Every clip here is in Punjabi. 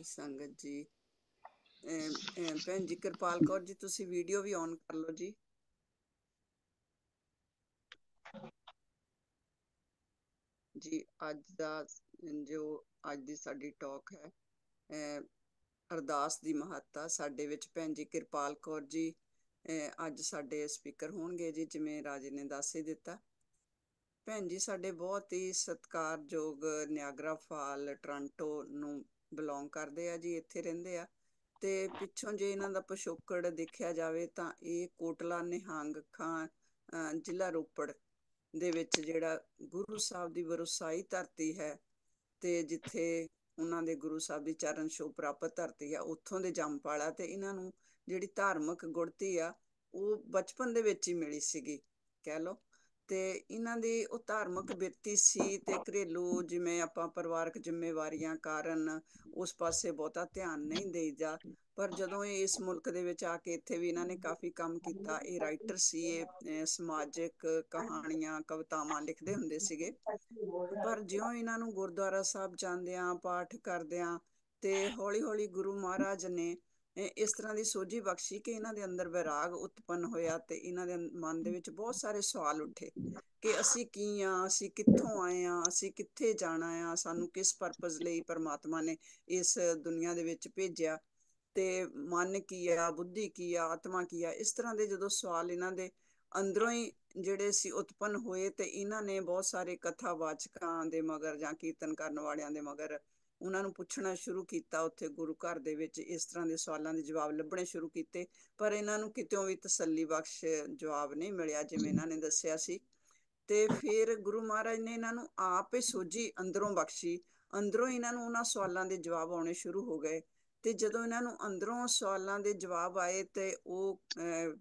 ਸੰਗਤ ਜੀ। ਭੈਣ ਜੀ ਕਿਰਪਾਲ ਕੌਰ ਜੀ, ਤੁਸੀਂ ਵੀਡੀਓ ਵੀ ਔਨ ਕਰ ਲਓ ਜੀ। ਜੀ ਅੱਜ ਦੀ ਸਾਡੀ ਟਾਕ ਹੈ ਅਰਦਾਸ ਦੀ ਮਹੱਤਤਾ। ਸਾਡੇ ਵਿੱਚ ਭੈਣ ਜੀ ਕਿਰਪਾਲ ਕੌਰ ਜੀ ਅੱਜ ਸਾਡੇ ਸਪੀਕਰ ਹੋਣਗੇ ਜੀ, ਜਿਵੇਂ ਰਾਜੇ ਨੇ ਦੱਸ ਹੀ ਦਿੱਤਾ। ਭੈਣ ਜੀ ਸਾਡੇ ਬਹੁਤ ਹੀ ਸਤਿਕਾਰਯੋਗ ਨਿਆਗਰਾ ਫਾਲ ਟੋਰਾਂਟੋ ਨੂੰ ਬਿਲੋਂਗ ਕਰਦੇ ਆ ਜੀ, ਇੱਥੇ ਰਹਿੰਦੇ ਆ। ਤੇ ਪਿੱਛੋਂ ਜੇ ਇਹਨਾਂ ਦਾ ਪਿਛੋਕੜ ਦੇਖਿਆ ਜਾਵੇ ਤਾਂ ਇਹ ਕੋਟਲਾ ਨਿਹੰਗ ਖਾਂ ਜ਼ਿਲ੍ਹਾ ਰੋਪੜ ਦੇ ਵਿੱਚ ਜਿਹੜਾ ਗੁਰੂ ਸਾਹਿਬ ਦੀ ਵਰਸਾਈ ਧਰਤੀ ਹੈ, ਤੇ ਜਿੱਥੇ ਉਹਨਾਂ ਦੇ ਗੁਰੂ ਸਾਹਿਬ ਦੀ ਚਰਨ ਛੋਹ ਪ੍ਰਾਪਤ ਧਰਤੀ ਆ, ਉੱਥੋਂ ਦੇ ਜੰਮਪਾਲਾ। ਤੇ ਇਹਨਾਂ ਨੂੰ ਜਿਹੜੀ ਧਾਰਮਿਕ ਗੁੜਤੀ ਆ ਉਹ ਬਚਪਨ ਦੇ ਵਿੱਚ ਹੀ ਮਿਲੀ ਸੀਗੀ, ਕਹਿ ਲਓ। ਤੇ ਇਹਨਾਂ ਦੀ ਉਹ ਧਾਰਮਿਕ ਬਿਰਤੀ ਸੀ, ਤੇ ਘਰੇਲੂ ਜਿਵੇਂ ਆਪਾਂ ਪਰਿਵਾਰਕ ਜ਼ਿੰਮੇਵਾਰੀਆਂ ਕਾਰਨ ਉਸ ਪਾਸੇ ਬਹੁਤਾ ਧਿਆਨ ਨਹੀਂ ਦੇਈਦਾ। ਪਰ ਜਦੋਂ ਇਹ ਇਸ ਮੁਲਕ ਦੇ ਵਿੱਚ ਆ ਕੇ ਇੱਥੇ ਵੀ ਇਹਨਾਂ ਨੇ ਕਾਫੀ ਕੰਮ ਕੀਤਾ। ਇਹ ਰਾਈਟਰ ਸੀ, ਇਹ ਸਮਾਜਿਕ ਕਹਾਣੀਆਂ ਕਵਿਤਾਵਾਂ ਲਿਖਦੇ ਹੁੰਦੇ ਸੀਗੇ। ਪਰ ਜਿਉਂ ਇਹਨਾਂ ਨੂੰ ਗੁਰਦੁਆਰਾ ਸਾਹਿਬ ਜਾਂਦਿਆਂ ਪਾਠ ਕਰਦਿਆਂ ਤੇ ਹੌਲੀ ਹੌਲੀ ਗੁਰੂ ਮਹਾਰਾਜ ਨੇ ਇਸ ਤਰ੍ਹਾਂ ਦੀ ਸੋਝੀ ਬਖਸ਼ੀ ਕਿ ਇਹਨਾਂ ਦੇ ਅੰਦਰ ਵੈਰਾਗ ਉਤਪੰਨ ਹੋਇਆ, ਤੇ ਇਹਨਾਂ ਦੇ ਮਨ ਦੇ ਵਿੱਚ ਬਹੁਤ ਸਾਰੇ ਸਵਾਲ ਉੱਠੇ ਕਿ ਅਸੀਂ ਕੀ ਆ, ਅਸੀਂ ਕਿੱਥੋਂ ਆਏ ਆ, ਅਸੀਂ ਕਿੱਥੇ ਜਾਣਾ ਆ, ਸਾਨੂੰ ਕਿਸ ਪਰਪਸ ਲਈ ਪਰਮਾਤਮਾ ਨੇ ਇਸ ਦੁਨੀਆ ਦੇ ਵਿੱਚ ਭੇਜਿਆ, ਤੇ ਮਨ ਕੀ ਆ, ਬੁੱਧੀ ਕੀ ਆ, ਆਤਮਾ ਕੀ ਆ। ਇਸ ਤਰ੍ਹਾਂ ਦੇ ਜਦੋਂ ਸਵਾਲ ਇਹਨਾਂ ਦੇ ਅੰਦਰੋਂ ਹੀ ਜਿਹੜੇ ਸੀ ਉਤਪੰਨ ਹੋਏ, ਤੇ ਇਹਨਾਂ ਨੇ ਬਹੁਤ ਸਾਰੇ ਕਥਾਵਾਚਕਾਂ ਦੇ ਮਗਰ ਜਾਂ ਕੀਰਤਨ ਕਰਨ ਵਾਲਿਆਂ ਦੇ ਮਗਰ ਉਹਨਾਂ ਨੂੰ ਪੁੱਛਣਾ ਸ਼ੁਰੂ ਕੀਤਾ। ਉੱਥੇ ਗੁਰੂ ਘਰ ਦੇ ਵਿੱਚ ਇਸ ਤਰ੍ਹਾਂ ਦੇ ਸਵਾਲਾਂ ਦੇ ਜਵਾਬ ਲੱਭਣੇ ਸ਼ੁਰੂ ਕੀਤੇ, ਪਰ ਇਹਨਾਂ ਨੂੰ ਕਿਤੋਂ ਵੀ ਤਸੱਲੀ ਬਖਸ਼ ਜਵਾਬ ਨਹੀਂ ਮਿਲਿਆ, ਜਿਵੇਂ ਇਹਨਾਂ ਨੇ ਦੱਸਿਆ ਸੀ। ਤੇ ਫਿਰ ਗੁਰੂ ਮਹਾਰਾਜ ਨੇ ਇਹਨਾਂ ਨੂੰ ਆਪ ਹੀ ਸੋਝੀ ਅੰਦਰੋਂ ਬਖਸ਼ੀ। ਅੰਦਰੋਂ ਇਹਨਾਂ ਨੂੰ ਉਹਨਾਂ ਸਵਾਲਾਂ ਦੇ ਜਵਾਬ ਆਉਣੇ ਸ਼ੁਰੂ ਹੋ ਗਏ। ਤੇ ਜਦੋਂ ਇਹਨਾਂ ਨੂੰ ਅੰਦਰੋਂ ਸਵਾਲਾਂ ਦੇ ਜਵਾਬ ਆਏ, ਤੇ ਉਹ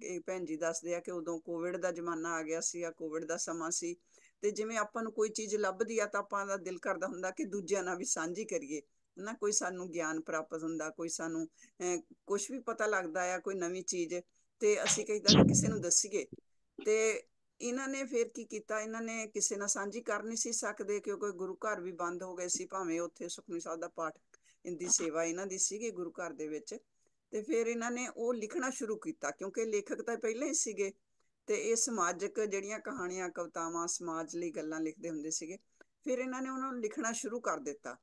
ਇਹ ਭੈਣ ਜੀ ਦੱਸਦੇ ਆ ਕਿ ਉਦੋਂ ਕੋਵਿਡ ਦਾ ਜ਼ਮਾਨਾ ਆ ਗਿਆ ਸੀ, ਕੋਵਿਡ ਦਾ ਸਮਾਂ ਸੀ। ਤੇ ਜਿਵੇਂ ਆਪਾਂ ਨੂੰ ਕੋਈ ਚੀਜ਼ ਲੱਭਦੀ ਆ ਤਾਂ ਆਪਾਂ ਦਾ ਦਿਲ ਕਰਦਾ ਹੁੰਦਾ ਕਿ ਦੂਜਿਆਂ ਨਾਲ ਵੀ ਸਾਂਝੀ ਕਰੀਏ ਨਾ। ਕੋਈ ਸਾਨੂੰ ਗਿਆਨ ਪ੍ਰਾਪਤ ਹੁੰਦਾ, ਕੋਈ ਸਾਨੂੰ ਕੁਛ ਵੀ ਪਤਾ ਲੱਗਦਾ ਆ, ਕੋਈ ਨਵੀਂ ਚੀਜ਼, ਤੇ ਅਸੀਂ ਕਹੀਦਾ ਕਿ ਕਿਸੇ ਨੂੰ ਦੱਸੀਏ। ਤੇ ਇਹਨਾਂ ਨੇ ਫਿਰ ਕੀ ਕੀਤਾ, ਇਹਨਾਂ ਨੇ ਕਿਸੇ ਨਾਲ ਸਾਂਝੀ ਕਰ ਨਹੀਂ ਸੀ ਸਕਦੇ, ਕਿਉਂਕਿ ਗੁਰੂ ਘਰ ਵੀ ਬੰਦ ਹੋ ਗਏ ਸੀ, ਭਾਵੇਂ ਉੱਥੇ ਸੁਖਮਨੀ ਸਾਹਿਬ ਦਾ ਪਾਠ ਦੀ ਸੇਵਾ ਇਹਨਾਂ ਦੀ ਸੀਗੀ ਗੁਰੂ ਘਰ ਦੇ ਵਿੱਚ। ਤੇ ਫਿਰ ਇਹਨਾਂ ਨੇ ਉਹ ਲਿਖਣਾ ਸ਼ੁਰੂ ਕੀਤਾ, ਕਿਉਂਕਿ ਲੇਖਕ ਤਾਂ ਪਹਿਲਾਂ ਹੀ ਸੀਗੇ, ਤੇ ਇਹ ਸਮਾਜਿਕ ਜਿਹੜੀਆਂ ਕਹਾਣੀਆਂ ਕਵਿਤਾਵਾਂ ਸਮਾਜ ਲਈ ਗੱਲਾਂ ਲਿਖਦੇ ਹੁੰਦੇ ਸੀਗੇ। ਫਿਰ ਇਹਨਾਂ ਨੇ ਉਹਨਾਂ ਨੂੰ ਲਿਖਣਾ ਸ਼ੁਰੂ ਕਰ ਦਿੱਤਾ।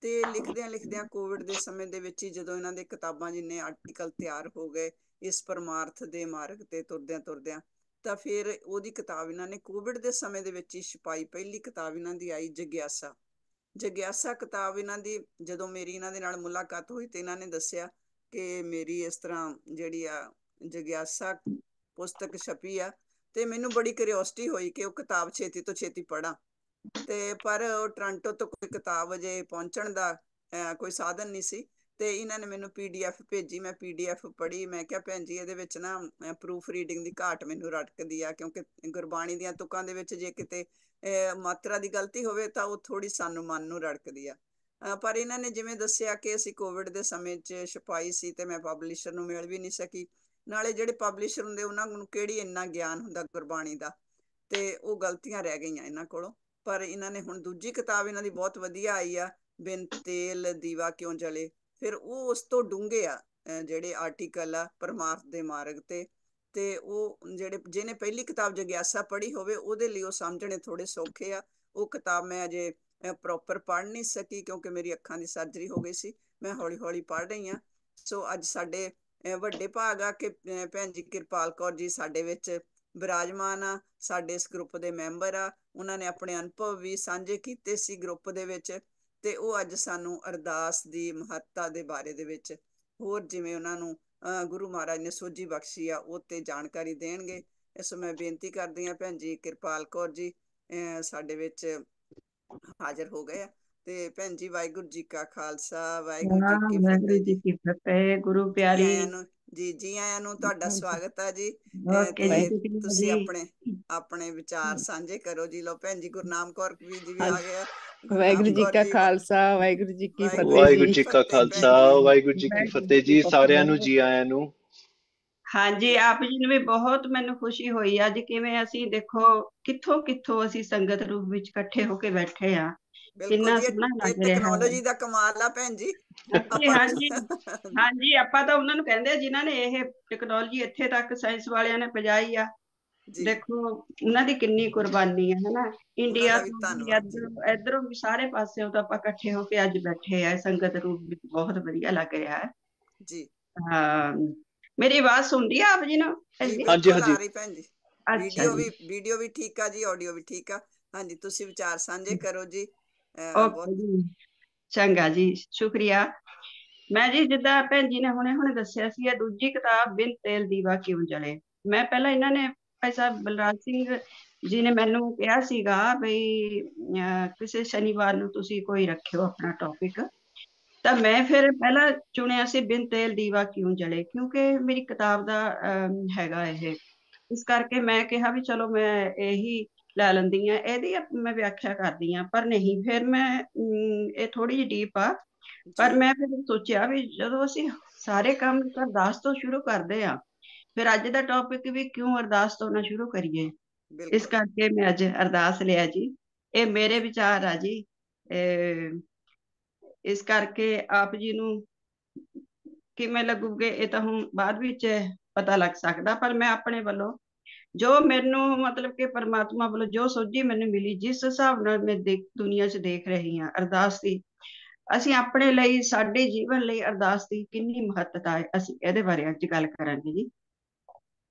ਤੇ ਲਿਖਦਿਆਂ ਲਿਖਦਿਆਂ ਕੋਵਿਡ ਦੇ ਸਮੇਂ ਦੇ ਵਿੱਚ ਹੀ ਜਦੋਂ ਇਹਨਾਂ ਦੇ ਕਿਤਾਬਾਂ ਜਿੰਨੇ ਆਰਟੀਕਲ ਤਿਆਰ ਹੋ ਗਏ ਇਸ ਪਰਮਾਰਥ ਦੇ ਮਾਰਗ ਤੇ ਤੁਰਦਿਆਂ ਤੁਰਦਿਆਂ, ਤਾਂ ਫਿਰ ਉਹਦੀ ਕਿਤਾਬ ਇਹਨਾਂ ਨੇ ਕੋਵਿਡ ਦੇ ਸਮੇਂ ਦੇ ਵਿੱਚ ਹੀ ਛਪਾਈ। ਪਹਿਲੀ ਕਿਤਾਬ ਇਹਨਾਂ ਦੀ ਆਈ ਜਗਿਆਸਾ। ਜਗਿਆਸਾ ਕਿਤਾਬ ਇਹਨਾਂ ਦੀ ਜਦੋਂ ਮੇਰੀ ਇਹਨਾਂ ਦੇ ਨਾਲ ਮੁਲਾਕਾਤ ਹੋਈ, ਤੇ ਇਹਨਾਂ ਨੇ ਦੱਸਿਆ ਕਿ ਮੇਰੀ ਇਸ ਤਰ੍ਹਾਂ ਜਿਹੜੀ ਆ ਜਗਿਆਸਾ ਪੁਸਤਕ ਛਪੀ ਆ, ਤੇ ਮੈਨੂੰ ਬੜੀ ਕਿਉਰਿਓਸਿਟੀ ਹੋਈ ਕਿ ਉਹ ਕਿਤਾਬ ਛੇਤੀ ਤੋਂ ਛੇਤੀ ਪੜ੍ਹਾਂ। ਤੇ ਪਰ ਉਹ ਟੋਰਾਂਟੋ ਤੋਂ ਕੋਈ ਕਿਤਾਬ ਅਜੇ ਪਹੁੰਚਣ ਦਾ ਕੋਈ ਸਾਧਨ ਨਹੀਂ ਸੀ, ਤੇ ਇਹਨਾਂ ਨੇ ਮੈਨੂੰ PDF ਭੇਜੀ। ਮੈਂ PDF ਪੜ੍ਹੀ। ਮੈਂ ਕਿਹਾ ਭੈਣ ਜੀ ਇਹਦੇ ਵਿੱਚ ਨਾ ਪ੍ਰੂਫ ਰੀਡਿੰਗ ਦੀ ਘਾਟ ਮੈਨੂੰ ਰਟਕਦੀ ਆ, ਕਿਉਂਕਿ ਗੁਰਬਾਣੀ ਦੀਆਂ ਤੁਕਾਂ ਦੇ ਵਿੱਚ ਜੇ ਕਿਤੇ ਮਾਤਰਾ ਦੀ ਗਲਤੀ ਹੋਵੇ ਤਾਂ ਉਹ ਥੋੜ੍ਹੀ ਸਾਨੂੰ ਮਨ ਨੂੰ ਰੜਕਦੀ ਆ। ਪਰ ਇਹਨਾਂ ਨੇ ਜਿਵੇਂ ਦੱਸਿਆ ਕਿ ਅਸੀਂ ਕੋਵਿਡ ਦੇ ਸਮੇਂ 'ਚ ਛਪਾਈ ਸੀ, ਤੇ ਮੈਂ ਪਬਲਿਸ਼ਰ ਨੂੰ ਮਿਲ ਵੀ ਨਹੀਂ ਸਕੀ। ਨਾਲੇ ਜਿਹੜੇ ਪਬਲਿਸ਼ਰ ਹੁੰਦੇ ਉਹਨਾਂ ਨੂੰ ਕਿਹੜੀ ਇੰਨਾ ਗਿਆਨ ਹੁੰਦਾ ਗੁਰਬਾਣੀ ਦਾ, ਤੇ ਉਹ ਗਲਤੀਆਂ ਰਹਿ ਗਈਆਂ ਇਹਨਾਂ ਕੋਲੋਂ। ਪਰ ਇਹਨਾਂ ਨੇ ਹੁਣ ਦੂਜੀ ਕਿਤਾਬ ਇਹਨਾਂ ਦੀ ਬਹੁਤ ਵਧੀਆ ਆਈ ਆ, ਬਿਨ ਤੇਲ ਦੀਵਾ ਕਿਉਂ ਜਲੇ। ਫਿਰ ਉਹ ਉਸ ਤੋਂ ਡੂੰਘੇ ਆ ਜਿਹੜੇ ਆਰਟੀਕਲ ਆ ਪਰਮਾਰਥ ਦੇ ਮਾਰਗ ਤੇ ਉਹ ਜਿਹੜੇ ਜਿਹਨੇ ਪਹਿਲੀ ਕਿਤਾਬ ਜਗਿਆਸਾ ਪੜ੍ਹੀ ਹੋਵੇ ਉਹਦੇ ਲਈ ਉਹ ਸਮਝਣੇ ਥੋੜੇ ਸੌਖੇ ਆ। ਉਹ ਕਿਤਾਬ ਮੈਂ ਅਜੇ ਪ੍ਰੋਪਰ ਪੜ੍ਹ ਨਹੀਂ ਸਕੀ, ਕਿਉਂਕਿ ਮੇਰੀ ਅੱਖਾਂ ਦੀ ਸਰਜਰੀ ਹੋ ਗਈ ਸੀ। ਮੈਂ ਹੌਲੀ ਹੌਲੀ ਪੜ੍ਹ ਰਹੀ ਹਾਂ। ਸੋ ਅੱਜ ਸਾਡੇ ਵੱਡੇ ਭਾਗ ਆ ਕਿ ਭੈਣ ਜੀ ਕਿਰਪਾਲ ਕੌਰ ਜੀ ਸਾਡੇ ਵਿੱਚ ਬਿਰਾਜਮਾਨ ਆ, ਸਾਡੇ ਇਸ ਗਰੁੱਪ ਦੇ ਮੈਂਬਰ ਆ। ਉਹਨਾਂ ਨੇ ਆਪਣੇ ਅਨੁਭਵ ਵੀ ਸਾਂਝੇ ਕੀਤੇ ਸੀ ਗਰੁੱਪ ਦੇ ਵਿੱਚ, ਤੇ ਉਹ ਅੱਜ ਸਾਨੂੰ ਅਰਦਾਸ ਦੀ ਮਹੱਤਤਾ ਦੇ ਬਾਰੇ ਦੇ ਵਿੱਚ ਹੋਰ ਜਿਵੇਂ ਉਹਨਾਂ ਨੂੰ ਗੁਰੂ ਮਹਾਰਾਜ ਨੇ ਸੋਝੀ ਬਖਸ਼ੀ ਆ ਉਹ ਤੇ ਜਾਣਕਾਰੀ ਦੇਣਗੇ। ਇਸ ਮੈਂ ਬੇਨਤੀ ਕਰਦੀ ਹਾਂ ਭੈਣ ਜੀ ਕਿਰਪਾਲ ਕੌਰ ਜੀ ਸਾਡੇ ਵਿੱਚ ਹਾਜ਼ਰ ਹੋ ਗਏ ਆ। ਤੇ ਭੈਣ ਜੀ ਵਾਹਿਗੁਰੂ ਜੀ ਕਾ ਖਾਲਸਾ, ਵਾਹਿਗੁਰੂ ਜੀ ਕੀ ਵਾਹਿਗੁਰੂ ਫਤਿਹ ਜੀ ਜੀ। ਕੀ ਫਤਿਹ। ਗੁਰੂ ਜੀ ਪਿਆਰੀ ਆਇਆਂ ਨੂੰ ਜੀ ਆਇਆਂ ਨੂੰ, ਤੁਹਾਡਾ ਸਵਾਗਤ ਆ ਜੀ। ਓਕੇ ਤੇ ਜੀ ਤੁਸੀਂ ਆਪਣੇ ਵਿਚਾਰ ਸਾਂਝੇ ਕਰੋ ਜੀ। ਲਓ ਭੈਣ ਜੀ ਗੁਰਨਾਮ ਕੌਰ ਜੀ ਵੀ ਆ ਗਿਆ। ਗੁਰਨਾਮ ਵਾਹਿਗੁਰੂ ਜੀ ਕੌਰ ਕਾ ਜੀ ਖਾਲਸਾ, ਵਾਹਿਗੁਰੂ ਜੀ ਕੀ ਫਤਿਹ ਵਾਹਿਗੁਰੂ ਜੀ। ਜੀ ਕਾ ਖਾਲਸਾ, ਵਾਹਿਗੁਰੂ ਜੀ ਕੀ ਫਤਿਹ ਜੀ। ਸਾਰਿਆਂ ਨੂੰ ਜੀ ਆਇਆਂ ਨੂੰ। ਹਾਂਜੀ, ਆਪ ਜੀ ਨੂੰ ਵੀ ਬਹੁਤ ਮੈਨੂੰ ਖੁਸ਼ੀ ਹੋਈ ਅੱਜ। ਕਿਵੇਂ ਅਸੀਂ ਦੇਖੋ ਕਿੱਥੋਂ ਅਸੀਂ ਸੰਗਤ ਰੂਪ ਵਿੱਚ ਇਕੱਠੇ ਹੋ ਕੇ ਬੈਠੇ ਆ। ਬਿਲकुल ਕਿੰਨਾ जी, ਸੋਹਣਾ ये ਲੱਗ ਰਿਹਾ ਹੈ। टेक्नोलॉजी का कमाल आ भैन जी। ਹਾਂਜੀ ਆਪਾਂ ਹਾਂਜੀ ਹਾਂਜੀ, ਆਪਾਂ ਤਾਂ ਉਹਨਾਂ ਨੂੰ ਕਹਿੰਦੇ ਆ ਜਿਨ੍ਹਾਂ ਨੇ ਇਹ ਟੈਕਨੋਲੋਜੀ ਇੱਥੇ ਤੱਕ ਸਾਇੰਸ ਵਾਲਿਆਂ ਨੇ ਪਹੁੰਚਾਈ ਆ। जी, ਦੇਖੋ ਉਹਨਾਂ ਦੀ ਕਿੰਨੀ ਕੁਰਬਾਨੀ ਹੈ ਹਨਾ। ਉਹਨਾਂ ਇੰਡੀਆ ਦਾ ਵੀ ਤੋਂ ਵੀ ਧੰਨਵਾਦ ਜੀ। ਇਧਰੋਂ ਵੀ ਸਾਰੇ ਪਾਸਿਓਂ ਤਾਂ ਆਪਾਂ ਇਕੱਠੇ ਹੋ ਕੇ ਅੱਜ ਬੈਠੇ ਆ ਸੰਗਤ ਰੂਪ ਵਿੱਚ, ਬਹੁਤ ਵਧੀਆ ਲੱਗ ਰਿਹਾ ਹੈ। ਜੀ ਹਾਂ, ਮੇਰੀ ਆਵਾਜ਼ ਸੁਣਦੀ ਆ ਆਪ ਜੀ ਨੂੰ ਭੈਣ ਜੀ ਜੀ? ਹਾਂਜੀ ਬਿਲकुल ਹਾਂਜੀ। आ रही भैन जी। ਅੱਛਾ ਜੀ। ਵੀਡੀਓ ਵੀ ਠੀਕ ਆ ਜੀ, ਆਡੀਓ ਵੀ ਠੀਕ ਆ। ਹਾਂਜੀ, ਤੁਸੀਂ ਵਿਚਾਰ ਸਾਂਝੇ ਕਰੋ ਜੀ। ਬਹੁਤ ਓਕੇ ਜੀ, ਚੰਗਾ ਜੀ, ਸ਼ੁਕਰੀਆ। ਮੈਂ ਜੀ ਜਿੱਦਾਂ ਭੈਣ ਜੀ ਨੇ ਹੁਣੇ ਹੁਣੇ ਦੱਸਿਆ ਸੀ, ਇਹ ਦੂਜੀ ਕਿਤਾਬ ਬਿਨ ਤੇਲ ਦੀਵਾ ਕਿਉਂ ਜਲੇ। ਮੈਂ ਪਹਿਲਾਂ ਇਹਨਾਂ ਨੇ ਭਾਈ ਸਾਹਿਬ ਬਲਰਾਜ ਸਿੰਘ ਜੀ ਨੇ ਮੈਨੂੰ ਕਿਹਾ ਸੀਗਾ ਬਈ ਕਿਸੇ ਸ਼ਨੀਵਾਰ ਨੂੰ ਤੁਸੀਂ ਕੋਈ ਰੱਖਿਓ ਆਪਣਾ ਟੌਪਿਕ, ਤਾਂ ਮੈਂ ਫਿਰ ਪਹਿਲਾਂ ਚੁਣਿਆ ਸੀ ਬਿਨ ਤੇਲ ਦੀਵਾ ਕਿਉਂ ਜਲੇ, ਕਿਉਂਕਿ ਮੇਰੀ ਕਿਤਾਬ ਦਾ ਹੈਗਾ ਇਹ। ਇਸ ਕਰਕੇ ਮੈਂ ਕਿਹਾ ਵੀ ਚਲੋ ਮੈਂ ਇਹੀ ਲੈ ਲੈਂਦੀ ਹਾਂ, ਇਹਦੀ ਮੈਂ ਵਿਆਖਿਆ ਕਰਦੀ ਹਾਂ। ਪਰ ਨਹੀਂ, ਫਿਰ ਮੈਂ ਇਹ ਥੋੜੀ ਜਿਹੀ ਡੀਪ ਆ, ਜੀ ਪਰ ਮੈਂ ਫਿਰ ਸੋਚਿਆ ਵੀ ਜਦੋਂ ਅਸੀਂ ਸਾਰੇ ਕੰਮ ਅਰਦਾਸ ਤੋਂ ਸ਼ੁਰੂ ਕਰਦੇ ਆ, ਫਿਰ ਅੱਜ ਦਾ ਟੌਪਿਕ ਵੀ ਕਿਉਂ ਅਰਦਾਸ ਤੋਂ ਨਾ ਸ਼ੁਰੂ ਕਰੀਏ। ਇਸ ਬਿਲकुल ਕਰਕੇ ਮੈਂ ਅੱਜ ਅਰਦਾਸ ਲਿਆ ਜੀ। ਇਹ ਮੇਰੇ ਵਿਚਾਰ ਆ ਜੀ। ਇਸ ਕਰਕੇ ਆਪ ਜੀ ਨੂੰ ਕਿਵੇਂ ਲੱਗੂਗੇ ਇਹ ਤਾਂ ਹੁਣ ਬਾਅਦ ਵਿੱਚ ਪਤਾ ਲੱਗ ਸਕਦਾ, ਪਰ ਮੈਂ ਆਪਣੇ ਵੱਲੋਂ ਜੋ ਮੈਨੂੰ ਮਤਲਬ ਕਿ ਪਰਮਾਤਮਾ ਵੱਲੋਂ ਜੋ ਸੋਝੀ ਮੈਨੂੰ ਮਿਲੀ, ਜਿਸ ਹਿਸਾਬ ਨਾਲ ਮੈਂ ਦੁਨੀਆ 'ਚ ਦੇਖ ਰਹੀ ਹਾਂ ਅਰਦਾਸ ਦੀ, ਅਸੀਂ ਆਪਣੇ ਲਈ, ਸਾਡੇ ਜੀਵਨ ਲਈ ਅਰਦਾਸ ਦੀ ਕਿੰਨੀ ਮਹੱਤਤਾ ਹੈ, ਅਸੀਂ ਇਹਦੇ ਬਾਰੇ ਅੱਜ ਗੱਲ ਕਰਾਂਗੇ ਜੀ।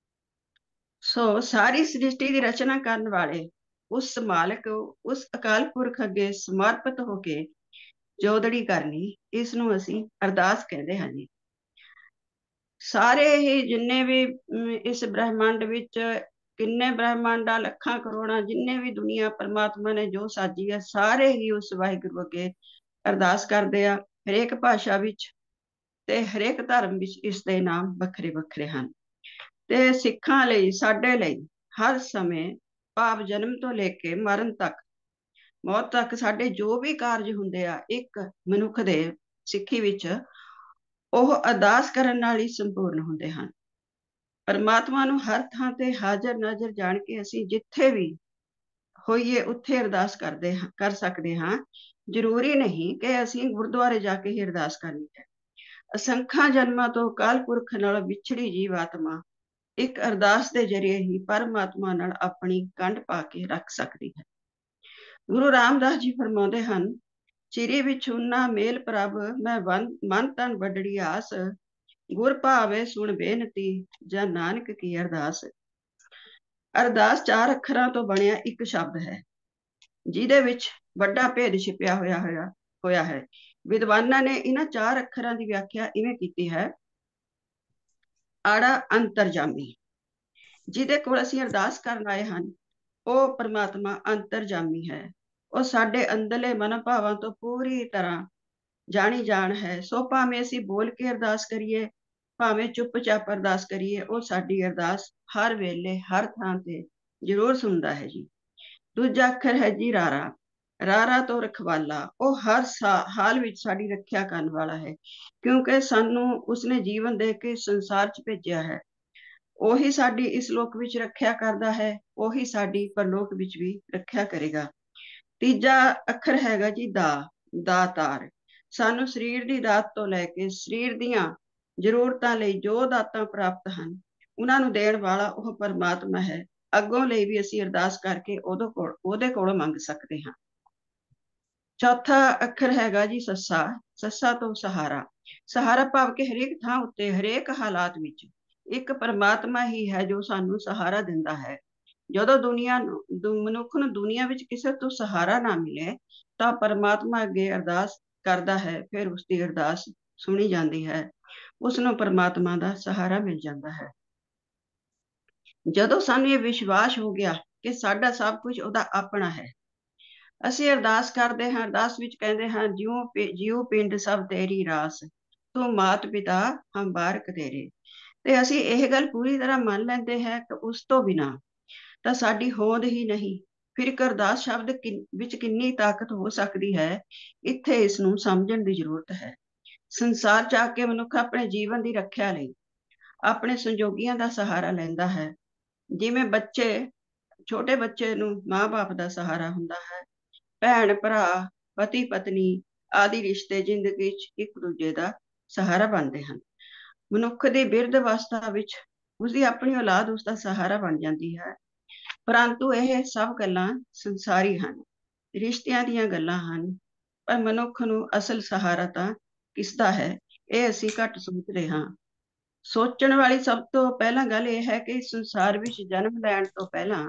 ਸੋ ਸਾਰੀ ਸ੍ਰਿਸ਼ਟੀ ਦੀ ਰਚਨਾ ਕਰਨ ਵਾਲੇ ਉਸ ਮਾਲਕ, ਉਸ ਅਕਾਲ ਪੁਰਖ ਅੱਗੇ ਸਮਰਪਿਤ ਹੋ ਕੇ ਜੋਦੜੀ ਕਰਨੀ, ਇਸ ਨੂੰ ਅਸੀਂ ਅਰਦਾਸ ਕਹਿੰਦੇ ਹਾਂ ਜੀ। ਸਾਰੇ ਹੀ ਜਿੰਨੇ ਵੀ ਇਸ ਬ੍ਰਹਿਮੰਡ ਵਿੱਚ ਕਿੰਨੇ ਬ੍ਰਹਿਮੰਡਾਂ, ਲੱਖਾਂ ਕਰੋੜਾਂ, ਜਿੰਨੇ ਵੀ ਦੁਨੀਆ ਪਰਮਾਤਮਾ ਨੇ ਜੋ ਸਾਜੀ ਹੈ, ਸਾਰੇ ਹੀ ਉਸ ਵਾਹਿਗੁਰੂ ਅੱਗੇ ਅਰਦਾਸ ਕਰਦੇ ਆ, ਹਰੇਕ ਭਾਸ਼ਾ ਵਿੱਚ ਤੇ ਹਰੇਕ ਧਰਮ ਵਿੱਚ ਇਸ ਦੇ ਨਾਮ ਵੱਖਰੇ ਵੱਖਰੇ ਹਨ। ਤੇ ਸਿੱਖਾਂ ਲਈ, ਸਾਡੇ ਲਈ ਹਰ ਸਮੇਂ, ਭਾਵ ਜਨਮ ਤੋਂ ਲੈ ਕੇ ਮਰਨ ਤੱਕ, ਮੌਤ ਤੱਕ, ਸਾਡੇ ਜੋ ਵੀ ਕਾਰਜ ਹੁੰਦੇ ਆ ਇੱਕ ਮਨੁੱਖ ਦੇ ਸਿੱਖੀ ਵਿੱਚ, ਉਹ ਅਰਦਾਸ ਕਰਨ ਨਾਲ ਹੀ ਸੰਪੂਰਨ ਹੁੰਦੇ ਹਨ। ਪਰਮਾਤਮਾ ਨੂੰ ਹਰ ਥਾਂ ਤੇ ਹਾਜ਼ਰ ਨਾਜ਼ਰ ਜਾਣ ਕੇ ਅਸੀਂ ਜਿੱਥੇ ਵੀ ਹੋਈਏ ਉੱਥੇ ਅਰਦਾਸ ਕਰ ਸਕਦੇ ਹਾਂ। ਜ਼ਰੂਰੀ ਨਹੀਂ ਕਿ ਅਸੀਂ ਗੁਰਦੁਆਰੇ ਜਾ ਕੇ ਹੀ ਅਰਦਾਸ ਕਰਨੀ ਹੈ। ਅਸੰਖਾਂ ਜਨਮਾਂ ਤੋਂ ਅਕਾਲ ਪੁਰਖ ਨਾਲ ਵਿਛੜੀ ਜੀਵ ਆਤਮਾ ਇੱਕ ਅਰਦਾਸ ਦੇ ਜ਼ਰੀਏ ਹੀ ਪਰਮਾਤਮਾ ਨਾਲ ਆਪਣੀ ਕੰਢ ਪਾ ਕੇ ਰੱਖ ਸਕਦੀ ਹੈ। ਗੁਰੂ ਰਾਮਦਾਸ ਜੀ ਫਰਮਾਉਂਦੇ ਹਨ, ਚਿਰੀ ਵਿਛੁਨਾ ਮੇਲ ਪ੍ਰਭ ਮੈਂ ਮਨ ਤਨ ਵੱਡੜੀ ਆਸ, ਗੁਰ ਭਾਵੇ ਸੁਣ ਬੇਨਤੀ ਜਾਂ ਨਾਨਕ ਕੀ ਅਰਦਾਸ। ਅਰਦਾਸ 4 ਅੱਖਰਾਂ ਤੋਂ ਬਣਿਆ ਇੱਕ ਸ਼ਬਦ ਹੈ, ਜਿਹਦੇ ਵਿੱਚ ਵੱਡਾ ਭੇਦ ਛਿਪਿਆ ਹੋਇਆ ਹੈ। ਵਿਦਵਾਨਾਂ ਨੇ ਇਹਨਾਂ 4 ਅੱਖਰਾਂ ਦੀ ਵਿਆਖਿਆ ਇਵੇਂ ਕੀਤੀ ਹੈ, ਆੜਾ ਅੰਤਰਜਾਮੀ। ਜਿਹਦੇ ਕੋਲ ਅਸੀਂ ਅਰਦਾਸ ਕਰਨ ਆਏ ਹਨ, ਉਹ ਪਰਮਾਤਮਾ ਅੰਤਰਜਾਮੀ ਹੈ। ਉਹ ਸਾਡੇ ਅੰਦਰਲੇ ਮਨ ਭਾਵਾਂ ਤੋਂ ਪੂਰੀ ਤਰ੍ਹਾਂ ਜਾਣੀ ਜਾਣ ਹੈ। ਸੋ ਭਾਵੇਂ ਅਸੀਂ ਬੋਲ ਕੇ ਅਰਦਾਸ ਕਰੀਏ, ਭਾਵੇਂ ਚੁੱਪਚਾਪ ਅਰਦਾਸ ਕਰੀਏ, ਉਹ ਸਾਡੀ ਅਰਦਾਸ ਹਰ ਵੇਲੇ ਹਰ ਥਾਂ ਤੇ ਜ਼ਰੂਰ ਸੁਣਦਾ ਹੈ ਜੀ। ਦੂਜਾ ਅੱਖਰ ਹੈ ਜੀ ਰਾਰਾ। ਰਾਰਾ ਤੋਂ ਰਖਵਾਲਾ, ਉਹ ਹਰ ਹਾਲ ਵਿੱਚ ਸਾਡੀ ਰੱਖਿਆ ਕਰਨ ਵਾਲਾ ਹੈ, ਕਿਉਂਕਿ ਸਾਨੂੰ ਉਸਨੇ ਜੀਵਨ ਦੇ ਕੇ ਸੰਸਾਰ 'ਚ ਭੇਜਿਆ ਹੈ। ਉਹੀ ਸਾਡੀ ਇਸ ਲੋਕ ਵਿੱਚ ਰੱਖਿਆ ਕਰਦਾ ਹੈ, ਉਹੀ ਸਾਡੀ ਪਰਲੋਕ ਵਿੱਚ ਵੀ ਰੱਖਿਆ ਕਰੇਗਾ। ਤੀਜਾ ਅੱਖਰ ਹੈਗਾ ਜੀ ਦਾਤਾਰ। ਸਾਨੂੰ ਸਰੀਰ ਦੀ ਦਾਤ ਤੋਂ ਲੈ ਕੇ ਸਰੀਰ ਦੀਆਂ ਜ਼ਰੂਰਤਾਂ ਲਈ ਜੋ ਦਾਤਾਂ ਪ੍ਰਾਪਤ ਹਨ, ਉਹਨਾਂ ਨੂੰ ਦੇਣ ਵਾਲਾ ਉਹ ਪਰਮਾਤਮਾ ਹੈ। ਅੱਗੋਂ ਲਈ ਵੀ ਅਸੀਂ ਅਰਦਾਸ ਕਰਕੇ ਉਹਦੇ ਕੋਲੋਂ ਮੰਗ ਸਕਦੇ ਹਾਂ। ਚੌਥਾ ਅੱਖਰ ਹੈਗਾ ਜੀ ਸੱਸਾ। ਸੱਸਾ ਤੋਂ ਸਹਾਰਾ। ਸਹਾਰਾ ਭਾਵ ਕਿ ਹਰੇਕ ਥਾਂ ਉੱਤੇ, ਹਰੇਕ ਹਾਲਾਤ ਵਿੱਚ ਇੱਕ ਪਰਮਾਤਮਾ ਹੀ ਹੈ ਜੋ ਸਾਨੂੰ ਸਹਾਰਾ ਦਿੰਦਾ ਹੈ। ਜਦੋਂ ਮਨੁੱਖ ਨੂੰ ਦੁਨੀਆ ਵਿੱਚ ਕਿਸੇ ਤੋਂ ਸਹਾਰਾ ਨਾ ਮਿਲੇ, ਤਾਂ ਪਰਮਾਤਮਾ ਅੱਗੇ ਅਰਦਾਸ ਕਰਦਾ ਹੈ, ਫਿਰ ਉਸਦੀ ਅਰਦਾਸ ਸੁਣੀ ਜਾਂਦੀ ਹੈ, ਉਸਨੂੰ ਪਰਮਾਤਮਾ ਦਾ ਸਹਾਰਾ ਮਿਲ ਜਾਂਦਾ ਹੈ। ਜਦੋਂ ਸਾਨੂੰ ਇਹ ਵਿਸ਼ਵਾਸ ਹੋ ਗਿਆ ਕਿ ਸਾਡਾ ਸਭ ਕੁਝ ਉਹਦਾ ਆਪਣਾ ਹੈ, ਅਸੀਂ ਅਰਦਾਸ ਕਰਦੇ ਹਾਂ। ਅਰਦਾਸ ਵਿੱਚ ਕਹਿੰਦੇ ਹਾਂ, ਜਿਉ ਪਿੰਡ ਸਭ ਤੇਰੀ ਰਾਸ, ਤੂੰ ਮਾਤ ਪਿਤਾ ਹਮ ਬਾਰਕ ਤੇਰੇ। ਤੇ ਅਸੀਂ ਇਹ ਗੱਲ ਪੂਰੀ ਤਰ੍ਹਾਂ ਮੰਨ ਲੈਂਦੇ ਹਾਂ ਕਿ ਉਸ ਤੋਂ ਬਿਨਾਂ ਤਾਂ ਸਾਡੀ ਹੋਂਦ ਹੀ ਨਹੀਂ। ਫਿਰ ਇੱਕ ਅਰਦਾਸ ਸ਼ਬਦ ਵਿੱਚ ਕਿੰਨੀ ਤਾਕਤ ਹੋ ਸਕਦੀ ਹੈ, ਇੱਥੇ ਇਸ ਨੂੰ ਸਮਝਣ ਦੀ ਜ਼ਰੂਰਤ ਹੈ। ਸੰਸਾਰ 'ਚ ਆ ਕੇ ਮਨੁੱਖ ਆਪਣੇ ਜੀਵਨ ਦੀ ਰੱਖਿਆ ਲਈ ਆਪਣੇ ਸੰਜੋਗੀਆਂ ਦਾ ਸਹਾਰਾ ਲੈਂਦਾ ਹੈ। ਜਿਵੇਂ ਛੋਟੇ ਬੱਚੇ ਨੂੰ ਮਾਂ ਬਾਪ ਦਾ ਸਹਾਰਾ ਹੁੰਦਾ ਹੈ, ਭੈਣ ਭਰਾ ਪਤੀ ਪਤਨੀ ਆਦਿ ਰਿਸ਼ਤੇ ਜ਼ਿੰਦਗੀ 'ਚ ਇੱਕ ਦੂਜੇ ਦਾ ਸਹਾਰਾ ਬਣਦੇ ਹਨ। ਮਨੁੱਖ ਦੀ ਬਿਰਧ ਅਵਸਥਾ ਵਿੱਚ ਉਸਦੀ ਆਪਣੀ ਔਲਾਦ ਉਸਦਾ ਸਹਾਰਾ ਬਣ ਜਾਂਦੀ ਹੈ, ਪਰੰਤੂ ਇਹ ਸਭ ਗੱਲਾਂ ਸੰਸਾਰੀ ਹਨ, ਰਿਸ਼ਤਿਆਂ ਦੀਆਂ ਗੱਲਾਂ ਹਨ। ਪਰ ਮਨੁੱਖ ਨੂੰ ਅਸਲ ਸਹਾਰਾ ਤਾਂ ਕਿਸਦਾ ਹੈ, ਇਹ ਅਸੀਂ ਘੱਟ ਸੋਚਦੇ ਹਾਂ। ਸੋਚਣ ਵਾਲੀ ਸਭ ਤੋਂ ਪਹਿਲਾਂ ਗੱਲ ਇਹ ਹੈ ਕਿ ਸੰਸਾਰ ਵਿੱਚ ਜਨਮ ਲੈਣ ਤੋਂ ਪਹਿਲਾਂ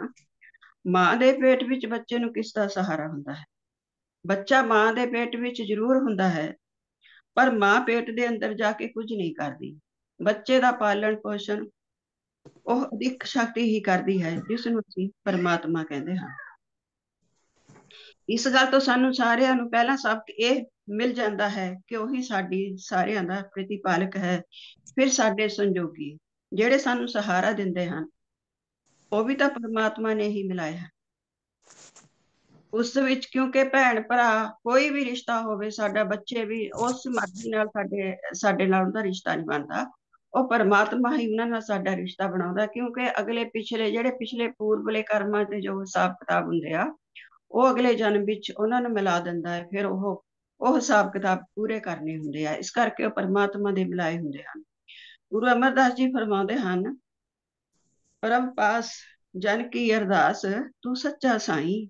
ਮਾਂ ਦੇ ਪੇਟ ਵਿੱਚ ਬੱਚੇ ਨੂੰ ਕਿਸ ਦਾ ਸਹਾਰਾ ਹੁੰਦਾ ਹੈ। ਬੱਚਾ ਮਾਂ ਦੇ ਪੇਟ ਵਿੱਚ ਜ਼ਰੂਰ ਹੁੰਦਾ ਹੈ, ਪਰ ਮਾਂ ਪੇਟ ਦੇ ਅੰਦਰ ਜਾ ਕੇ ਕੁਝ ਨਹੀਂ ਕਰਦੀ। ਬੱਚੇ ਦਾ ਪਾਲਣ ਪੋਸ਼ਣ ਉਹ ਅਦਿੱਖ ਸ਼ਕਤੀ ਹੀ ਕਰਦੀ ਹੈ, ਜਿਸ ਨੂੰ ਅਸੀਂ ਪਰਮਾਤਮਾ ਕਹਿੰਦੇ ਹਾਂ। ਇਸ ਗੱਲ ਤੋਂ ਸਾਨੂੰ ਸਾਰਿਆਂ ਨੂੰ ਪਹਿਲਾਂ ਸਬਕ ਇਹ ਮਿਲ ਜਾਂਦਾ ਹੈ ਕਿ ਉਹੀ ਸਾਡੀ ਸਾਰਿਆਂ ਦਾ ਪ੍ਰਤੀਪਾਲਕ ਹੈ। ਫਿਰ ਸਾਡੇ ਸੰਜੋਗੀ ਜਿਹੜੇ ਸਾਨੂੰ ਸਹਾਰਾ ਦਿੰਦੇ ਹਨ, ਉਹ ਵੀ ਤਾਂ ਪਰਮਾਤਮਾ ਨੇ ਹੀ ਮਿਲਾਇਆ ਹੈ। ਉਸ ਵਿੱਚ ਕਿਉਂਕਿ ਭੈਣ ਭਰਾ ਕੋਈ ਵੀ ਰਿਸ਼ਤਾ ਹੋਵੇ, ਸਾਡਾ ਬੱਚੇ ਵੀ ਉਸ ਮਰਜ਼ੀ ਨਾਲ ਸਾਡੇ ਨਾਲ ਉਹਦਾ ਰਿਸ਼ਤਾ ਨਹੀਂ ਬਣਦਾ, ਉਹ ਪਰਮਾਤਮਾ ਹੀ ਉਹਨਾਂ ਨਾਲ ਸਾਡਾ ਰਿਸ਼ਤਾ ਬਣਾਉਂਦਾ। ਕਿਉਂਕਿ ਅਗਲੇ ਪਿਛਲੇ ਪੂਰਬਲੇ ਕਰਮਾਂ ਦੇ ਜੋ ਹਿਸਾਬ ਕਿਤਾਬ ਹੁੰਦੇ ਆ, ਉਹ ਅਗਲੇ ਜਨਮ ਵਿੱਚ ਉਹਨਾਂ ਨੂੰ ਮਿਲਾ ਦਿੰਦਾ ਹੈ। ਫਿਰ ਉਹ ਹਿਸਾਬ ਕਿਤਾਬ ਪੂਰੇ ਕਰਨੇ ਹੁੰਦੇ ਆ, ਇਸ ਕਰਕੇ ਉਹ ਪਰਮਾਤਮਾ ਦੇ ਮਿਲਾਏ ਹੁੰਦੇ ਹਨ। ਗੁਰੂ ਅਮਰਦਾਸ ਜੀ ਫਰਮਾਉਂਦੇ ਹਨ, ਪਰਮ ਪਾਸ ਜਨ ਕੀ ਅਰਦਾਸ ਤੂੰ ਸੱਚਾ ਸਾਈਂ,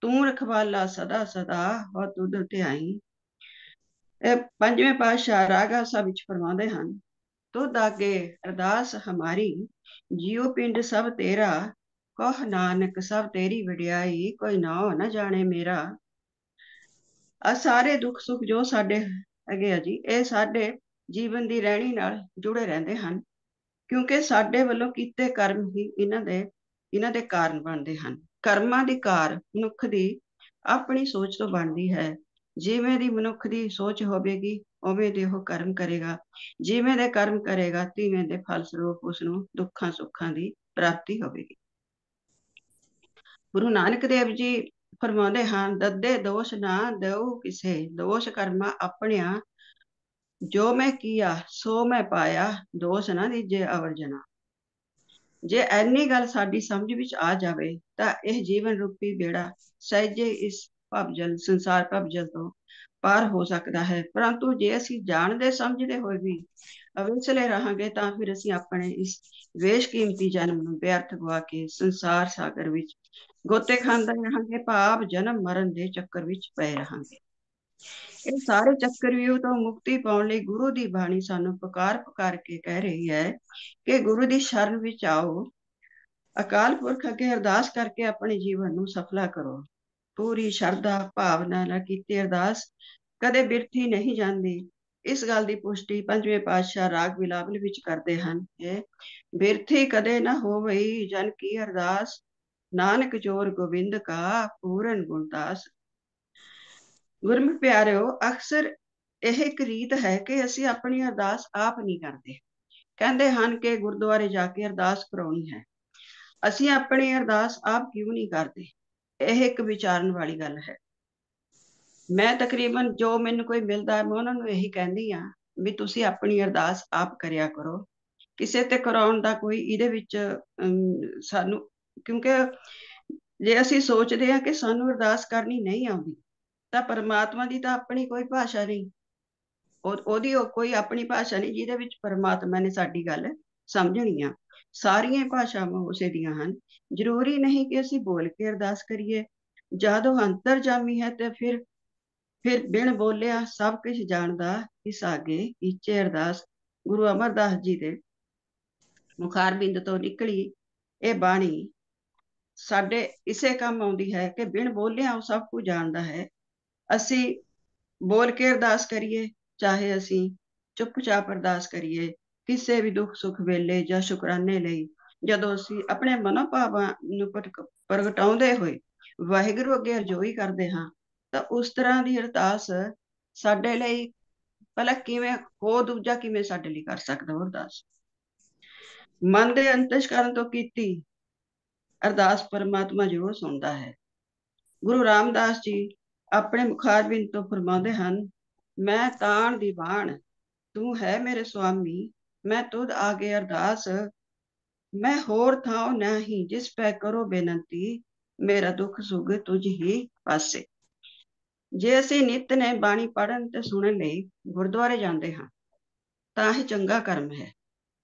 ਤੂੰ ਰਖਵਾਲਾ ਸਦਾ ਸਦਾ ਹੋ ਤੁਧ ਧਿਆਈ। ਇਹ ਪੰਜਵੇਂ ਪਾਤਸ਼ਾਹ ਰਾਗ ਆਸਾ ਵਿੱਚ ਫਰਮਾਉਂਦੇ ਹਨ, ਤੁਧ ਆਗੇ ਅਰਦਾਸ ਹਮਾਰੀ, ਜੀਉ ਪਿੰਡ ਸਭ ਤੇਰਾ, ਕਹ ਨਾਨਕ ਸਭ ਤੇਰੀ ਵਡਿਆਈ, ਕੋਈ ਨਾਉ ਨਾ ਜਾਣੇ ਮੇਰਾ। ਆ ਸਾਰੇ ਦੁੱਖ ਸੁੱਖ ਜੋ ਸਾਡੇ ਹੈਗੇ ਆ ਜੀ, ਇਹ ਸਾਡੇ ਜੀਵਨ ਦੀ ਰਹਿਣੀ ਨਾਲ ਜੁੜੇ ਰਹਿੰਦੇ ਹਨ, ਕਿਉਂਕਿ ਸਾਡੇ ਵੱਲੋਂ ਕੀਤੇ ਕਰਮ ਹੀ ਇਹਨਾਂ ਦੇ ਕਾਰਨ ਬਣਦੇ ਹਨ। ਕਰਮਾਂ ਦੀ ਕਾਰ ਮਨੁੱਖ ਦੀ ਆਪਣੀ ਸੋਚ ਤੋਂ ਬਣਦੀ ਹੈ। ਜਿਵੇਂ ਦੀ ਮਨੁੱਖ ਦੀ ਸੋਚ ਹੋਵੇਗੀ, ਉਵੇਂ ਦੇ ਉਹ ਕਰਮ ਕਰੇਗਾ। ਜਿਵੇਂ ਦੇ ਕਰਮ ਕਰੇਗਾ, ਤਿਵੇਂ ਦੇ ਫਲ ਸਰੂਪ ਉਸਨੂੰ ਦੁੱਖਾਂ ਸੁੱਖਾਂ ਦੀ ਪ੍ਰਾਪਤੀ ਹੋਵੇਗੀ। ਗੁਰੂ ਨਾਨਕ ਦੇਵ ਜੀ ਫਰਮਾਉਂਦੇ ਹਨ, ਦੱਦੇ ਦੋਸ਼ ਨਾ ਦਊ ਕਿਸੇ, ਦੋਸ਼ ਕਰਮਾ ਆਪਣਿਆ, ਜੋ ਮੈਂ ਕੀਆ ਸੋ ਮੈਂ ਪਾਇਆ, ਦੋਸ਼ ਨਾ ਦੀਜੇ ਅਵਰ ਜਨਾ। ਜੇ ਐਨੀ ਗੱਲ ਸਾਡੀ ਸਮਝ ਵਿੱਚ ਆ ਜਾਵੇ ਤਾਂ ਇਹ ਜੀਵਨ ਰੂਪੀ ਬੇੜਾ ਸਹਿਜੇ ਇਸ ਸੰਸਾਰ ਭਵਜਲ ਤੋਂ ਪਾਰ ਹੋ ਸਕਦਾ ਹੈ। ਪਰੰਤੂ ਜੇ ਅਸੀਂ ਜਾਣਦੇ ਸਮਝਦੇ ਹੋਏ ਵੀ ਅਵਿਸਲੇ ਰਹਾਂਗੇ, ਤਾਂ ਫਿਰ ਅਸੀਂ ਆਪਣੇ ਇਸ ਬੇਸ਼ਕੀਮਤੀ ਜਨਮ ਨੂੰ ਵਿਅਰਥ ਗਵਾ ਕੇ ਸੰਸਾਰ ਸਾਗਰ ਵਿੱਚ ਗੋਤੇ ਖਾਂਦੇ ਰਹਾਂਗੇ, ਭਾਵ ਜਨਮ ਮਰਨ ਦੇ ਚੱਕਰ ਵਿੱਚ ਪਏ ਰਹਾਂਗੇ। ਇਹ ਸਾਰੇ ਚੱਕਰਵਿਊਹ ਤੋਂ ਮੁਕਤੀ ਪਾਉਣ ਲਈ ਗੁਰੂ ਦੀ ਬਾਣੀ ਸਾਨੂੰ ਪੁਕਾਰ ਕੇ ਕਹਿ ਰਹੀ ਹੈ ਕਿ ਗੁਰੂ ਦੀ ਸ਼ਰਨ ਵਿੱਚ ਆਓ, ਅਕਾਲ ਪੁਰਖ ਅੱਗੇ ਅਰਦਾਸ ਕਰਕੇ ਆਪਣੇ ਜੀਵਨ ਨੂੰ ਸਫਲਾ ਕਰੋ। ਪੂਰੀ ਸ਼ਰਧਾ ਭਾਵਨਾ ਨਾਲ ਕੀਤੀ ਅਰਦਾਸ ਕਦੇ ਬਿਰਥੀ ਨਹੀਂ ਜਾਂਦੀ। ਇਸ ਗੱਲ ਦੀ ਪੁਸ਼ਟੀ ਪੰਜਵੇਂ ਪਾਤਸ਼ਾਹ ਰਾਗ ਬਿਲਾਵਲ ਵਿੱਚ ਕਰਦੇ ਹਨ, ਬਿਰਥੀ ਕਦੇ ਨਾ ਹੋਵਈ ਜਨ ਕੀ ਅਰਦਾਸ, ਨਾਨਕ ਜੋਰ ਗੋਬਿੰਦ ਕਾ ਪੂਰਨ ਗੁਣਦਾਸ। ਗੁਰਮੁਖ ਪਿਆਰਿਓ, ਅਕਸਰ ਇਹ ਇੱਕ ਰੀਤ ਹੈ ਕਿ ਅਸੀਂ ਆਪਣੀ ਅਰਦਾਸ ਆਪ ਨਹੀਂ ਕਰਦੇ। ਕਹਿੰਦੇ ਹਨ ਕਿ ਗੁਰਦੁਆਰੇ ਜਾ ਕੇ ਅਰਦਾਸ ਕਰਾਉਣੀ ਹੈ। ਅਸੀਂ ਆਪਣੀ ਅਰਦਾਸ ਆਪ ਕਿਉਂ ਨਹੀਂ ਕਰਦੇ? ਇਹ ਇੱਕ ਵਿਚਾਰਨ ਵਾਲੀ ਗੱਲ ਹੈ। ਮੈਂ ਤਕਰੀਬਨ ਜੋ ਮੈਨੂੰ ਕੋਈ ਮਿਲਦਾ, ਮੈਂ ਉਹਨਾਂ ਨੂੰ ਇਹੀ ਕਹਿੰਦੀ ਹਾਂ ਵੀ ਤੁਸੀਂ ਆਪਣੀ ਅਰਦਾਸ ਆਪ ਕਰਿਆ ਕਰੋ। ਕਿਸੇ ਤੇ ਕਰਾਉਣ ਦਾ ਕੋਈ ਇਹਦੇ ਵਿੱਚ ਸਾਨੂੰ, ਕਿਉਂਕਿ ਜੇ ਅਸੀਂ ਸੋਚਦੇ ਹਾਂ ਕਿ ਸਾਨੂੰ ਅਰਦਾਸ ਕਰਨੀ ਨਹੀਂ ਆਉਂਦੀ, ਤਾਂ ਪਰਮਾਤਮਾ ਦੀ ਤਾਂ ਆਪਣੀ ਕੋਈ ਭਾਸ਼ਾ ਨਹੀਂ, ਉਹਦੀ ਕੋਈ ਆਪਣੀ ਭਾਸ਼ਾ ਨਹੀਂ ਜਿਹਦੇ ਵਿੱਚ ਪਰਮਾਤਮਾ ਨੇ ਸਾਡੀ ਗੱਲ ਸਮਝਣੀ ਆ। ਸਾਰੀਆਂ ਭਾਸ਼ਾਵਾਂ ਉਸੇ ਦੀਆਂ ਹਨ। ਜ਼ਰੂਰੀ ਨਹੀਂ ਕਿ ਅਸੀਂ ਬੋਲ ਕੇ ਅਰਦਾਸ ਕਰੀਏ। ਜਦ ਉਹ ਅੰਤਰਜਾਮੀ ਹੈ ਤੇ ਫਿਰ ਬਿਨ ਬੋਲਿਆ ਸਭ ਕੁਝ ਜਾਣਦਾ, ਇਸ ਆਗੇ ਕੀਚੇ ਅਰਦਾਸ। ਗੁਰੂ ਅਮਰਦਾਸ ਜੀ ਦੇ ਮੁਖਾਰਬਿੰਦ ਤੋਂ ਨਿਕਲੀ ਇਹ ਬਾਣੀ ਸਾਡੇ ਇਸੇ ਕੰਮ ਆਉਂਦੀ ਹੈ ਕਿ ਬਿਨ ਬੋਲਿਆ ਉਹ ਸਭ ਕੁਝ ਜਾਣਦਾ ਹੈ। ਅਸੀਂ ਬੋਲ ਕੇ ਅਰਦਾਸ ਕਰੀਏ, ਚਾਹੇ ਅਸੀਂ ਚੁੱਪਚਾਪ ਅਰਦਾਸ ਕਰੀਏ, ਕਿਸੇ ਵੀ ਦੁੱਖ ਸੁੱਖ ਵੇਲੇ ਜਾਂ ਸ਼ੁਕਰਾਨੇ ਲਈ, ਜਦੋਂ ਅਸੀਂ ਆਪਣੇ ਮਨੋਭਾਵਾਂ ਨੂੰ ਪ੍ਰਗਟਾਉਂਦੇ ਹੋਏ ਵਾਹਿਗੁਰੂ ਅੱਗੇ ਅਰਜ਼ੋਈ ਕਰਦੇ ਹਾਂ, ਤਾਂ ਉਸ ਤਰ੍ਹਾਂ ਦੀ ਅਰਦਾਸ ਸਾਡੇ ਲਈ ਭਲਾ ਕਿਵੇਂ ਹੋ, ਦੂਜਾ ਕਿਵੇਂ ਸਾਡੇ ਲਈ ਕਰ ਸਕਦਾ ਉਹ ਅਰਦਾਸ? ਮਨ ਦੇ ਅੰਤਸ਼ਕਰਨ ਤੋਂ ਕੀਤੀ ਅਰਦਾਸ ਪਰਮਾਤਮਾ ਜ਼ਰੂਰ ਸੁਣਦਾ ਹੈ। ਗੁਰੂ ਰਾਮਦਾਸ ਜੀ ਆਪਣੇ ਮੁਖਾਰਬਿੰਦ ਤੋਂ ਫਰਮਾਉਂਦੇ ਹਨ, ਮੈਂ ਤਾਣ ਦੀ ਬਾਣ ਤੂੰ ਹੈ ਮੇਰੇ ਸੁਆਮੀ, ਮੈਂ ਤੁਧ ਆਗੇ ਅਰਦਾਸ, ਮੈਂ ਹੋਰ ਥਾਉ ਨਹੀਂ ਜਿਸ ਪੈ ਕਰੋ ਬੇਨੰਤੀ, ਮੇਰਾ ਦੁੱਖ ਸੁਖ ਤੁਝ ਹੀ ਪਾਸੇ। ਜੇ ਅਸੀਂ ਨਿੱਤ ਨੇ ਬਾਣੀ ਪੜ੍ਹਨ ਤੇ ਸੁਣਨ ਲਈ ਗੁਰਦੁਆਰੇ ਜਾਂਦੇ ਹਾਂ ਤਾਂ ਇਹ ਚੰਗਾ ਕਰਮ ਹੈ।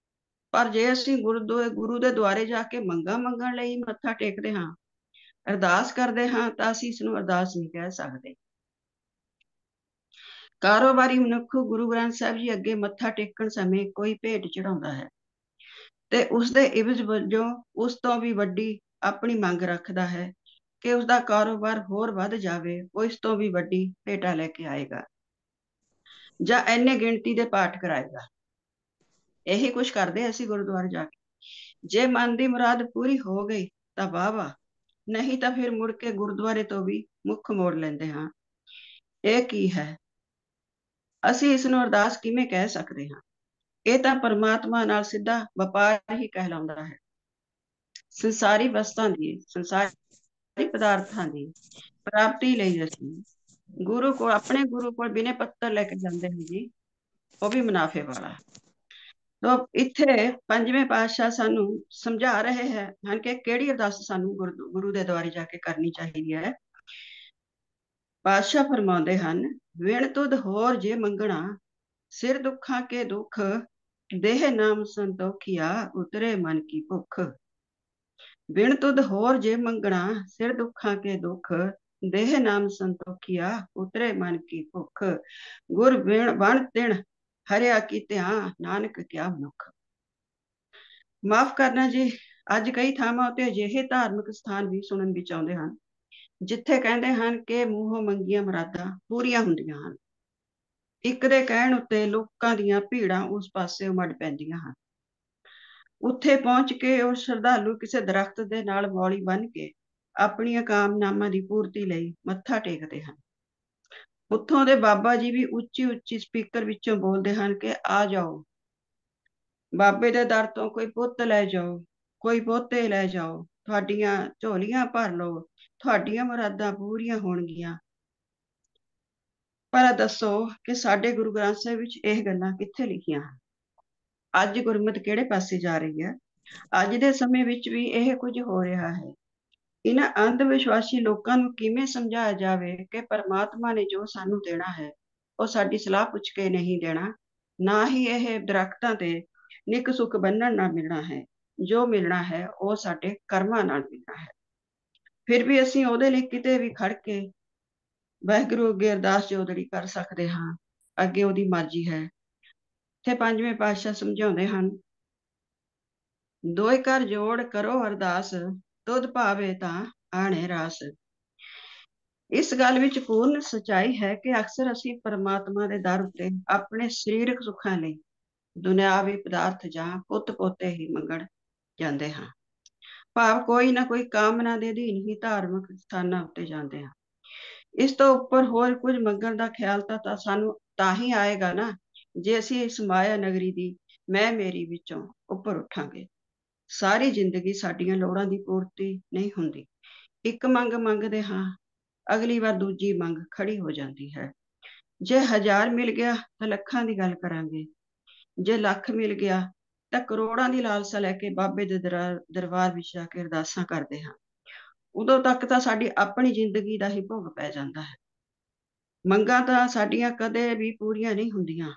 ਪਰ ਜੇ ਅਸੀਂ ਗੁਰੂ ਦੇ ਦੁਆਰੇ ਜਾ ਕੇ ਮੰਗਾਂ ਮੰਗਣ ਲਈ ਮੱਥਾ ਟੇਕਦੇ ਹਾਂ, ਅਰਦਾਸ ਕਰਦੇ ਹਾਂ, ਤਾਂ ਅਸੀਂ ਇਸ ਨੂੰ ਅਰਦਾਸ ਨਹੀਂ ਕਹਿ ਸਕਦੇ। ਕਾਰੋਬਾਰੀ ਮਨੁੱਖ ਗੁਰੂ ਗ੍ਰੰਥ ਸਾਹਿਬ ਜੀ ਅੱਗੇ ਮੱਥਾ ਟੇਕਣ ਸਮੇਂ ਕੋਈ ਭੇਟ ਚੜਾਉਂਦਾ ਹੈ ਤੇ ਉਸਦੇ ਇਵਜ਼ ਵਜੋਂ ਉਸ ਤੋਂ ਵੀ ਵੱਡੀ ਆਪਣੀ ਮੰਗ ਰੱਖਦਾ ਹੈ ਕਿ ਉਸਦਾ ਕਾਰੋਬਾਰ ਹੋਰ ਵੱਧ ਜਾਵੇ। ਉਹ ਇਸ ਤੋਂ ਵੀ ਵੱਡੀ ਭੇਟਾ ਲੈ ਕੇ ਆਏਗਾ ਜਾਂ ਇੰਨੇ ਗਿਣਤੀ ਦੇ ਪਾਠ ਕਰਾਏਗਾ। ਇਹੀ ਕੁਛ ਕਰਦੇ ਅਸੀਂ ਗੁਰਦੁਆਰੇ ਜਾ ਕੇ। ਜੇ ਮਨ ਦੀ ਮੁਰਾਦ ਪੂਰੀ ਹੋ ਗਈ ਤਾਂ ਵਾਹ ਵਾਹ, ਨਹੀਂ ਤਾਂ ਫਿਰ ਮੁੜ ਕੇ ਗੁਰਦੁਆਰੇ ਤੋਂ ਵੀ ਮੁੱਖ ਮੋੜ ਲੈਂਦੇ ਹਾਂ। ਇਹ ਕੀ ਹੈ? ਅਸੀਂ ਇਸ ਨੂੰ ਅਰਦਾਸ ਕਿਵੇਂ ਕਹਿ ਸਕਦੇ ਹਾਂ? ਇਹ ਤਾਂ ਪਰਮਾਤਮਾ ਨਾਲ ਸਿੱਧਾ ਵਪਾਰ ਹੀ ਕਹਿਲਾਉਂਦਾ ਹੈ। ਸੰਸਾਰੀ ਵਸਤਾਂ ਦੀ, ਸੰਸਾਰੀ ਪਦਾਰਥਾਂ ਦੀ ਪ੍ਰਾਪਤੀ ਲਈ ਅਸੀਂ ਆਪਣੇ ਗੁਰੂ ਕੋਲ ਬਿਨੇ ਪੱਤਰ ਲੈ ਕੇ ਜਾਂਦੇ ਹਾਂ ਜੀ, ਉਹ ਵੀ ਮੁਨਾਫੇ ਵਾਲਾ। ਤਾਂ ਇੱਥੇ ਪੰਜਵੇਂ ਪਾਤਸ਼ਾਹ ਸਾਨੂੰ ਸਮਝਾ ਰਹੇ ਹਨ ਕਿ ਕਿਹੜੀ ਅਰਦਾਸ ਸਾਨੂੰ ਗੁਰੂ ਦੇ ਦੁਆਰੇ ਜਾ ਕੇ ਕਰਨੀ ਚਾਹੀਦੀ ਹੈ। ਪਾਤਸ਼ਾਹ ਫਰਮਾਉਂਦੇ ਹਨ, ਵਿਣ ਤੁਧ ਹੋਰ ਜੇ ਮੰਗਣਾ, ਸਿਰ ਦੁੱਖਾਂ ਕੇ ਦੁੱਖ, ਦੇਹ ਨਾਮ ਸੰਤੋਖਿਆ, ਉਤਰੇ ਮਨ ਕੀ ਭੁੱਖ। ਵਿਣ ਤੁਧ ਹੋਰ ਜੇ ਮੰਗਣਾ, ਸਿਰ ਦੁੱਖਾਂ ਕੇ ਦੁੱਖ, ਦੇਹ ਨਾਮ ਸੰਤੋਖਿਆ, ਉਤਰੇ ਮਨ ਕੀ ਭੁੱਖ। ਗੁਰ ਬਣ ਤਿਣ ਹਰਿਆ ਕੀ ਧਿਆਨ, ਨਾਨਕ ਕਿਆ ਮਨੁੱਖ। ਮਾਫ ਕਰਨਾ ਜੀ, ਅੱਜ ਕਈ ਥਾਵਾਂ ਉੱਤੇ ਅਜਿਹੇ ਧਾਰਮਿਕ ਸਥਾਨ ਵੀ ਸੁਣਨ ਵਿੱਚ ਆਉਂਦੇ ਹਨ ਜਿੱਥੇ ਕਹਿੰਦੇ ਹਨ ਕਿ ਮੂੰਹੋਂ ਮੰਗੀਆਂ ਮੁਰਾਦਾਂ ਪੂਰੀਆਂ ਹੁੰਦੀਆਂ ਹਨ। ਇੱਕ ਦੇ ਕਹਿਣ ਉੱਤੇ ਲੋਕਾਂ ਦੀਆਂ ਭੀੜਾਂ ਉਸ ਪਾਸੇ ਉਮੜ ਪੈਂਦੀਆਂ ਹਨ। ਉੱਥੇ ਪਹੁੰਚ ਕੇ ਉਹ ਸ਼ਰਧਾਲੂ ਕਿਸੇ ਦਰਖਤ ਦੇ ਨਾਲ ਮੌਲੀ ਬੰਨ੍ਹ ਕੇ ਆਪਣੀਆਂ ਕਾਮਨਾਵਾਂ ਦੀ ਪੂਰਤੀ ਲਈ ਮੱਥਾ ਟੇਕਦੇ ਹਨ। ਉੱਥੋਂ ਦੇ ਬਾਬਾ ਜੀ ਵੀ ਉੱਚੀ ਉੱਚੀ ਸਪੀਕਰ ਵਿੱਚੋਂ ਬੋਲਦੇ ਹਨ ਕਿ ਆ ਜਾਓ, ਬਾਬੇ ਦੇ ਦਰ ਤੋਂ ਕੋਈ ਪੁੱਤ ਲੈ ਜਾਓ, ਕੋਈ ਪੋਤੇ ਲੈ ਜਾਓ, ਤੁਹਾਡੀਆਂ ਝੋਲੀਆਂ ਭਰ ਲਓ, ਤੁਹਾਡੀਆਂ ਮੁਰਾਦਾਂ ਪੂਰੀਆਂ ਹੋਣਗੀਆਂ। ਪਰ ਦੱਸੋ ਕਿ ਸਾਡੇ ਗੁਰੂ ਗ੍ਰੰਥ ਸਾਹਿਬ ਵਿੱਚ ਇਹ ਗੱਲਾਂ ਕਿੱਥੇ ਲਿਖੀਆਂ ਹਨ? ਅੱਜ ਗੁਰਮਤ ਕਿਹੜੇ ਪਾਸੇ ਜਾ ਰਹੀ ਹੈ? ਅੱਜ ਦੇ ਸਮੇਂ ਵਿੱਚ ਵੀ ਇਹ ਕੁਝ ਹੋ ਰਿਹਾ ਹੈ। ਇਹਨਾਂ ਅੰਧ ਵਿਸ਼ਵਾਸੀ ਲੋਕਾਂ ਨੂੰ ਕਿਵੇਂ ਸਮਝਾਇਆ ਜਾਵੇ ਕਿ ਪਰਮਾਤਮਾ ਨੇ ਜੋ ਸਾਨੂੰ ਦੇਣਾ ਹੈ ਉਹ ਸਾਡੀ ਸਲਾਹ ਪੁੱਛ ਕੇ ਨਹੀਂ ਦੇਣਾ, ਨਾ ਹੀ ਇਹ ਦਰਖਤਾਂ ਤੇ ਨਿੱਕ ਸੁੱਖ ਬੰਨਣ ਨਾਲ ਮਿਲਣਾ ਹੈ। ਜੋ ਮਿਲਣਾ ਹੈ ਉਹ ਸਾਡੇ ਕਰਮਾਂ ਨਾਲ ਮਿਲਣਾ ਹੈ। ਫਿਰ ਵੀ ਅਸੀਂ ਉਹਦੇ ਲਈ ਕਿਤੇ ਵੀ ਖੜ ਕੇ ਵਾਹਿਗੁਰੂ ਅੱਗੇ ਅਰਦਾਸ ਜੋਦੜੀ ਕਰ ਸਕਦੇ ਹਾਂ, ਅੱਗੇ ਉਹਦੀ ਮਰਜ਼ੀ ਹੈ। ਇੱਥੇ ਪੰਜਵੇਂ ਪਾਤਸ਼ਾਹ ਸਮਝਾਉਂਦੇ ਹਨ, ਦੋਇ ਕਰ ਜੋੜ ਕਰੋ ਅਰਦਾਸ, ਤੁਧ ਭਾਵੇ ਤਾਂ ਆਣੇ ਰਾਸ। ਇਸ ਗੱਲ ਵਿੱਚ ਪੂਰਨ ਸਚਾਈ ਹੈ ਕਿ ਅਕਸਰ ਅਸੀਂ ਪਰਮਾਤਮਾ ਦੇ ਦਰ ਉੱਤੇ ਆਪਣੇ ਸਰੀਰਕ ਸੁੱਖਾਂ ਲਈ ਦੁਨਿਆਵੀ ਪਦਾਰਥ ਜਾਂ ਪੁੱਤ ਪੋਤੇ ਹੀ ਮੰਗਣ ਜਾਂਦੇ ਹਾਂ। ਭਾਵ ਕੋਈ ਨਾ ਕੋਈ ਕਾਮਨਾ ਦੇ ਅਧੀਨ ਹੀ ਧਾਰਮਿਕ ਸਥਾਨਾਂ ਉੱਤੇ ਜਾਂਦੇ ਹਾਂ। ਇਸ ਤੋਂ ਉੱਪਰ ਹੋਰ ਕੁਝ ਮੰਗਣ ਦਾ ਖਿਆਲ ਤਾਂ ਸਾਨੂੰ ਤਾਂ ਹੀ ਆਏਗਾ ਨਾ ਜੇ ਅਸੀਂ ਇਸ ਮਾਇਆ ਨਗਰੀ ਦੀ ਮੈਂ ਮੇਰੀ ਵਿੱਚੋਂ ਉੱਪਰ ਉੱਠਾਂਗੇ। ਸਾਰੀ ਜ਼ਿੰਦਗੀ ਸਾਡੀਆਂ ਲੋੜਾਂ ਦੀ ਪੂਰਤੀ ਨਹੀਂ ਹੁੰਦੀ। ਇੱਕ ਮੰਗ ਮੰਗਦੇ ਹਾਂ, ਅਗਲੀ ਵਾਰ ਦੂਜੀ ਮੰਗ ਖੜੀ ਹੋ ਜਾਂਦੀ ਹੈ। ਜੇ 1000 ਮਿਲ ਗਿਆ ਤਾਂ ਲੱਖਾਂ ਦੀ ਗੱਲ ਕਰਾਂਗੇ, ਜੇ ਲੱਖ ਮਿਲ ਗਿਆ ਤਾਂ ਕਰੋੜਾਂ ਦੀ ਲਾਲਸਾ ਲੈ ਕੇ ਬਾਬੇ ਦੇ ਦਰਬਾਰ ਵਿੱਚ ਜਾ ਕੇ ਅਰਦਾਸਾਂ ਕਰਦੇ ਹਾਂ। ਉਦੋਂ ਤੱਕ ਤਾਂ ਸਾਡੀ ਆਪਣੀ ਜ਼ਿੰਦਗੀ ਦਾ ਹੀ ਭੋਗ ਪੈ ਜਾਂਦਾ ਹੈ। ਮੰਗਾਂ ਤਾਂ ਸਾਡੀਆਂ ਕਦੇ ਵੀ ਪੂਰੀਆਂ ਨਹੀਂ ਹੁੰਦੀਆਂ,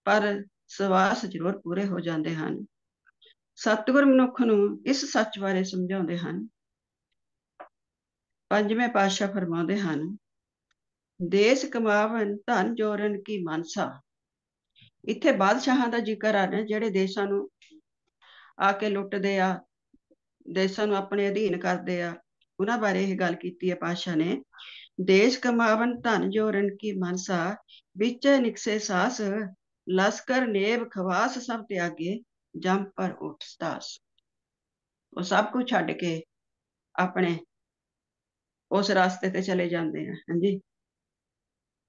ਪਰ ਸਵਾਸ ਜ਼ਰੂਰ ਪੂਰੇ ਹੋ ਜਾਂਦੇ ਹਨ। ਸਤਿਗੁਰ ਮਨੁੱਖ ਨੂੰ ਇਸ ਸੱਚ ਬਾਰੇ ਸਮਝਾਉਂਦੇ ਹਨ। ਪੰਜਵੇਂ ਪਾਤਸ਼ਾਹ ਫਰਮਾਉਂਦੇ ਹਨ, ਦੇਸ਼ ਕਮਾਵਨ ਧਨ ਜੋਰਨ ਕੀ ਮਨਸਾ। ਇੱਥੇ ਬਾਦਸ਼ਾਹਾਂ ਦਾ ਜ਼ਿਕਰ ਆ ਰਿਹਾ, ਜਿਹੜੇ ਦੇਸ਼ਾਂ ਨੂੰ ਆ ਕੇ ਲੁੱਟਦੇ ਆ, ਦੇਸ਼ਾਂ ਨੂੰ ਆਪਣੇ ਅਧੀਨ ਕਰਦੇ ਆ, ਉਹਨਾਂ ਬਾਰੇ ਇਹ ਗੱਲ ਕੀਤੀ ਹੈ ਪਾਤਸ਼ਾਹ ਨੇ। ਦੇਸ਼ ਕਮਾਵਨ ਧਨ ਜੋਰਨ ਕੀ ਮਨਸਾ, ਵਿੱਚ ਨਿਕਸੇ ਸਾਸ, ਲਸਕਰ ਨੇਬ ਖਵਾਸ ਸਭ ਤਿਆਗੇ, ਜੰਮ ਪਰ ਉੱਠ ਸਤਾਸ। ਉਹ ਸਭ ਕੁਝ ਛੱਡ ਕੇ ਆਪਣੇ ਉਸ ਰਾਸਤੇ ਤੇ ਚਲੇ ਜਾਂਦੇ ਆ। ਹਾਂਜੀ,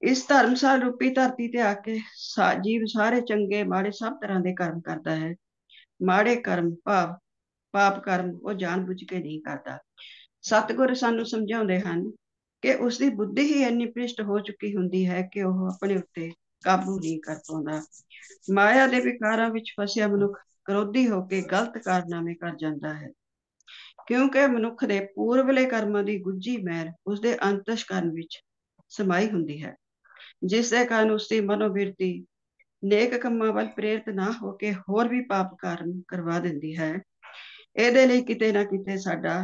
ਇਸ ਧਰਮਸਾਲ ਰੂਪੀ ਧਰਤੀ ਤੇ ਆ ਕੇ ਜੀਵ ਸਾਰੇ ਚੰਗੇ ਮਾੜੇ ਸਭ ਤਰ੍ਹਾਂ ਦੇ ਕਰਮ ਕਰਦਾ ਹੈ। ਮਾੜੇ ਕਰਮ ਭਾਵ ਪਾਪ ਕਰਮ ਉਹ ਜਾਣ ਬੁੱਝ ਕੇ ਨਹੀਂ ਕਰਦਾ। ਸਤਿਗੁਰ ਸਾਨੂੰ ਸਮਝਾਉਂਦੇ ਹਨ ਕਿ ਉਸਦੀ ਬੁੱਧੀ ਹੀ ਇੰਨੀ ਭ੍ਰਿਸ਼ਟ ਹੋ ਚੁੱਕੀ ਹੁੰਦੀ ਹੈ ਕਿ ਉਹ ਆਪਣੇ ਉੱਤੇ ਕਾਬੂ ਨਹੀਂ ਕਰ ਪਾਉਂਦਾ। ਮਾਇਆ ਦੇ ਵਿਕਾਰਾਂ ਵਿੱਚ ਫਸਿਆ ਮਨੁੱਖ ਕ੍ਰੋਧੀ ਹੋ ਕੇ ਗਲਤ ਕਾਰਨਾਮੇ ਕਰ ਜਾਂਦਾ ਹੈ, ਕਿਉਂਕਿ ਮਨੁੱਖ ਦੇ ਪੂਰਬਲੇ ਕਰਮਾਂ ਦੀ ਗੁੱਝੀ ਮੈਲ ਉਸਦੇ ਅੰਤਸ਼ਕਰਨ ਵਿੱਚ ਸਮਾਈ ਹੁੰਦੀ ਹੈ, ਜਿਸ ਦੇ ਕਾਰਨ ਉਸਦੀ ਮਨੋਬਿਰਤੀ ਨੇਕ ਕੰਮਾਂ ਵੱਲ ਪ੍ਰੇਰਿਤ ਨਾ ਹੋ ਕੇ ਹੋਰ ਵੀ ਪਾਪ ਕਾਰਨ ਕਰਵਾ ਦਿੰਦੀ ਹੈ। ਇਹਦੇ ਲਈ ਕਿਤੇ ਨਾ ਕਿਤੇ ਸਾਡਾ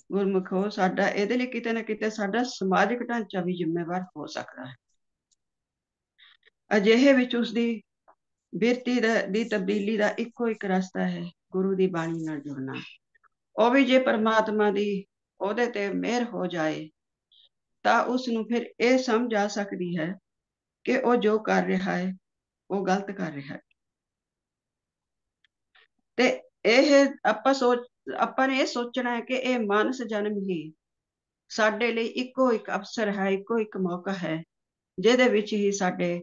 ਗੁਰਮੁਖੋ ਸਾਡਾ ਇਹਦੇ ਲਈ ਕਿਤੇ ਨਾ ਕਿਤੇ ਸਾਡਾ ਸਮਾਜਿਕ ਢਾਂਚਾ ਵੀ ਜ਼ਿੰਮੇਵਾਰ ਹੋ ਸਕਦਾ ਹੈ। ਅਜਿਹੇ ਵਿੱਚ ਉਸਦੀ ਬਿਰਤੀ ਦੀ ਤਬਦੀਲੀ ਦਾ ਇੱਕੋ ਇੱਕ ਰਸਤਾ ਹੈ, ਗੁਰੂ ਦੀ ਬਾਣੀ ਨਾਲ ਜੁੜਨਾ। ਉਹ ਵੀ ਜੇ ਪਰਮਾਤਮਾ ਦੀ ਉਹਦੇ ਤੇ ਮਿਹਰ ਹੋ ਜਾਏ ਤਾਂ ਉਸ ਨੂੰ ਫਿਰ ਇਹ ਸਮਝ ਆ ਸਕਦੀ ਹੈ ਕਿ ਉਹ ਜੋ ਕਰ ਰਿਹਾ ਹੈ ਉਹ ਗਲਤ ਕਰ ਰਿਹਾ ਹੈ। ਤੇ ਇਹ ਆਪਾਂ ਨੇ ਇਹ ਸੋਚਣਾ ਹੈ ਕਿ ਇਹ ਮਾਨਸ ਜਨਮ ਹੀ ਸਾਡੇ ਲਈ ਇੱਕੋ ਇੱਕ ਅਵਸਰ ਹੈ, ਇੱਕੋ ਇੱਕ ਮੌਕਾ ਹੈ, ਜਿਹਦੇ ਵਿੱਚ ਹੀ ਸਾਡੇ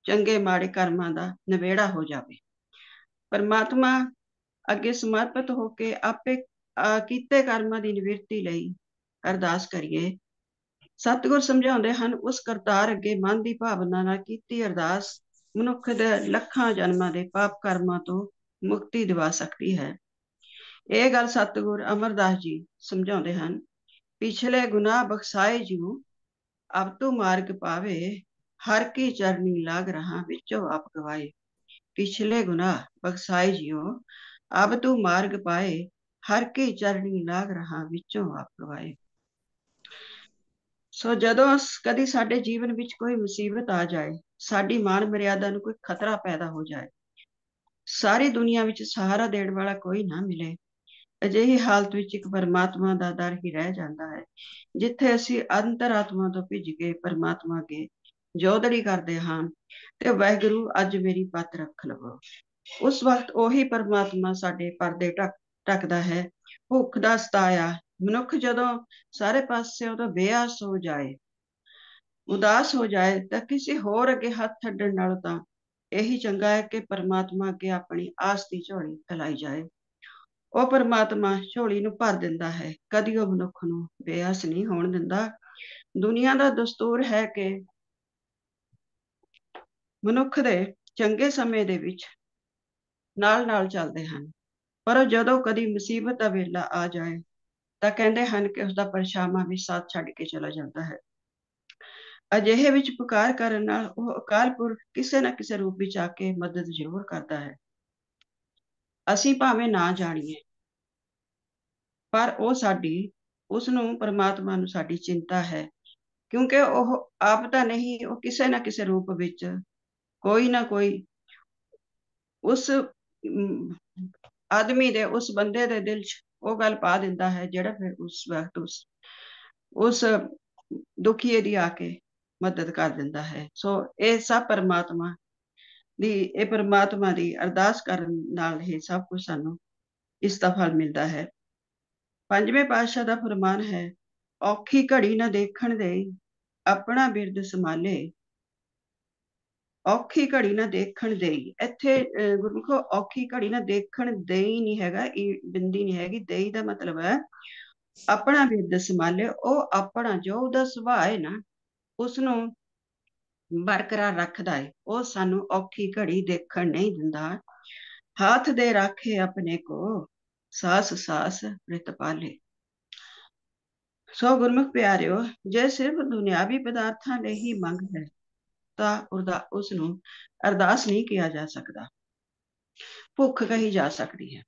ਚੰਗੇ ਮਾੜੇ ਕਰਮਾਂ ਦਾ ਨਿਬੇੜਾ ਹੋ ਜਾਵੇ। ਪਰਮਾਤਮਾ ਅੱਗੇ ਸਮਰਪਿਤ ਹੋ ਕੇ ਆਪੇ ਕੀਤੇ ਕਰਮਾਂ ਦੀ ਨਿਵਰਤੀ ਲਈ ਅਰਦਾਸ ਕਰੀਏ। ਸਤਿਗੁਰ ਸਮਝਾਉਂਦੇ ਹਨ, ਉਸ ਕਰਤਾਰ ਅੱਗੇ ਮਨ ਦੀ ਭਾਵਨਾ ਨਾਲ ਕੀਤੀ ਅਰਦਾਸ ਮਨੁੱਖ ਦੇ ਲੱਖਾਂ ਜਨਮਾਂ ਦੇ ਪਾਪ ਕਰਮਾਂ ਤੋਂ ਮੁਕਤੀ ਦਿਵਾ ਸਕਦੀ ਹੈ। ਇਹ ਗੱਲ ਸਤਿਗੁਰ ਅਮਰਦਾਸ ਜੀ ਸਮਝਾਉਂਦੇ ਹਨ। ਪਿਛਲੇ ਗੁਨਾਹ ਬਖਸ਼ਾਏ ਜਿਉ, ਅਬ ਤੂੰ ਮਾਰਗ ਪਾਵੇ, ਹਰ ਕੀ ਚਰਨੀ ਲਾਗ ਰਹਾ ਵਿੱਚੋਂ ਆਪ ਗਵਾਏ। ਪਿਛਲੇ ਗੁਨਾਹ ਬਖਸ਼ਾਏ ਜਿਉ, ਅਬ ਤੂੰ ਮਾਰਗ ਪਾਏ, ਹਰ ਕੀ ਚਰਨੀ ਲਾਗ ਰਹਾ ਵਿੱਚੋਂ ਆਪ ਗਵਾਏ। ਸੋ ਜਦੋਂ ਕਦੀ ਸਾਡੇ ਜੀਵਨ ਵਿੱਚ ਕੋਈ ਮੁਸੀਬਤ ਆ ਜਾਏ, ਸਾਡੀ ਮਾਨ ਮਰਿਆਦਾ ਨੂੰ ਕੋਈ ਖਤਰਾ ਪੈਦਾ ਹੋ ਜਾਏ, ਸਾਰੀ ਦੁਨੀਆ ਵਿੱਚ ਸਹਾਰਾ ਦੇਣ ਵਾਲਾ ਕੋਈ ਨਾ ਮਿਲੇ, ਅਜਿਹੀ ਹਾਲਤ ਵਿੱਚ ਇੱਕ ਪਰਮਾਤਮਾ ਦਾ ਦਰ ਹੀ ਰਹਿ ਜਾਂਦਾ ਹੈ, ਜਿੱਥੇ ਅਸੀਂ ਅੰਤਰਾਤਮਾ ਤੋਂ ਭਿੱਜ ਕੇ ਪਰਮਾਤਮਾ ਅੱਗੇ ਜੋਦੜੀ ਕਰਦੇ ਹਾਂ ਤੇ ਵਾਹਿਗੁਰੂ ਅੱਜ ਮੇਰੀ ਪੱਤ ਰੱਖ ਲਵੋ। ਉਸ ਵਕਤ ਉਹੀ ਪਰਮਾਤਮਾ ਸਾਡੇ ਪਰਦੇ ਢੱਕਦਾ ਹੈ। ਭੁੱਖ ਦਾ ਸਤਾਇਆ ਮਨੁੱਖ ਜਦੋਂ ਸਾਰੇ ਪਾਸਿਓਂ ਤੋਂ ਬੇਆਸ ਹੋ ਜਾਏ, ਉਦਾਸ ਹੋ ਜਾਏ, ਤਾਂ ਕਿਸੇ ਹੋਰ ਅੱਗੇ ਹੱਥ ਛੱਡਣ ਨਾਲੋਂ ਤਾਂ ਇਹੀ ਚੰਗਾ ਹੈ ਕਿ ਪਰਮਾਤਮਾ ਅੱਗੇ ਆਪਣੀ ਆਸ ਦੀ ਝੋਲੀ ਫੈਲਾਈ ਜਾਏ। ਉਹ ਪਰਮਾਤਮਾ ਝੋਲੀ ਨੂੰ ਭਰ ਦਿੰਦਾ ਹੈ, ਕਦੀ ਉਹ ਮਨੁੱਖ ਨੂੰ ਬੇਆਸ ਨਹੀਂ ਹੋਣ ਦਿੰਦਾ। ਦੁਨੀਆ ਦਾ ਦਸਤੂਰ ਹੈ ਕਿ ਮਨੁੱਖ ਦੇ ਚੰਗੇ ਸਮੇਂ ਦੇ ਵਿੱਚ ਨਾਲ ਨਾਲ ਚੱਲਦੇ ਹਨ, ਪਰ ਜਦੋਂ ਕਦੀ ਮੁਸੀਬਤ ਦਾ ਵੇਲਾ ਆ ਜਾਏ ਤਾਂ ਕਹਿੰਦੇ ਹਨ ਕਿ ਉਸਦਾ ਪਰਛਾਵਾਂ ਵੀ ਸਾਥ ਛੱਡ ਕੇ ਚਲਾ ਜਾਂਦਾ ਹੈ। ਅਜਿਹੇ ਵਿੱਚ ਪੁਕਾਰ ਕਰਨ ਨਾਲ ਉਹ ਅਕਾਲ ਪੁਰਖ ਕਿਸੇ ਨਾ ਕਿਸੇ ਰੂਪ ਵਿੱਚ ਆ ਕੇ ਮਦਦ ਜ਼ਰੂਰ ਕਰਦਾ ਹੈ। ਅਸੀਂ ਭਾਵੇਂ ਨਾ ਜਾਣੀਏ, ਪਰ ਉਸ ਨੂੰ ਪਰਮਾਤਮਾ ਨੂੰ ਸਾਡੀ ਚਿੰਤਾ ਹੈ, ਕਿਉਂਕਿ ਉਹ ਆਪ ਤਾਂ ਨਹੀਂ, ਉਹ ਕਿਸੇ ਨਾ ਕਿਸੇ ਰੂਪ ਵਿੱਚ ਕੋਈ ਨਾ ਕੋਈ ਉਸ ਆਦਮੀ ਦੇ, ਉਸ ਬੰਦੇ ਦੇ ਦਿਲ 'ਚ ਉਹ ਗੱਲ ਪਾ ਦਿੰਦਾ ਹੈ, ਜਿਹੜਾ ਫਿਰ ਉਸ ਵਕਤ ਉਸ ਦੁਖੀਏ ਦੀ ਆ ਕੇ ਮਦਦ ਕਰ ਦਿੰਦਾ ਹੈ। ਸੋ ਇਹ ਸਭ ਪਰਮਾਤਮਾ ਦੀ ਅਰਦਾਸ ਕਰਨ ਨਾਲ ਹੀ ਸਭ ਕੁਝ ਸਾਨੂੰ ਇਸ ਦਾ ਫਲ ਮਿਲਦਾ ਹੈ। ਪੰਜਵੇਂ ਪਾਤਸ਼ਾਹ ਦਾ ਫਰਮਾਨ ਹੈ, ਔਖੀ ਘੜੀ ਨਾ ਦੇਖਣ ਦੇਈ, ਆਪਣਾ ਬਿਰਦ ਸੰਭਾਲੇ। ਔਖੀ ਘੜੀ ਨਾ ਦੇਖਣ ਦੇਈ, ਇੱਥੇ ਗੁਰਮੁਖੋ ਔਖੀ ਘੜੀ ਨਾ ਦੇਖਣ ਦੇਈ ਨਹੀਂ ਹੈਗਾ, ਇਹ ਬਿੰਦੀ ਨਹੀਂ ਹੈਗੀ। ਦੇਈ ਦਾ ਮਤਲਬ ਹੈ ਆਪਣਾ ਬਿਰਦ ਸੰਭਾਲੇ। ਉਹ ਆਪਣਾ ਜੋ ਉਹਦਾ ਸੁਭਾਅ ਹੈ ਨਾ, ਉਸਨੂੰ ਬਰਕਰਾਰ ਰੱਖਦਾ ਹੈ। ਉਹ ਸਾਨੂੰ ਔਖੀ ਘੜੀ ਦੇਖਣ ਨਹੀਂ ਦਿੰਦਾ। ਹੱਥ ਦੇ ਰਾਖੇ ਆਪਣੇ ਕੋ, ਸਾਸ ਸਾਸ ਰਿਤ ਪਾਲੇ। ਸੋ ਗੁਰਮੁਖ ਪਿਆਰਿਓ, ਜੇ ਸਿਰਫ ਦੁਨਿਆਵੀ ਪਦਾਰਥਾਂ ਲਈ ਹੀ ਮੰਗ ਹੈ ਤਾਂ ਉਸ ਨੂੰ ਅਰਦਾਸ ਨਹੀਂ ਕਿਹਾ ਜਾ ਸਕਦਾ, ਭੁੱਖ ਕਹੀ ਜਾ ਸਕਦੀ ਹੈ।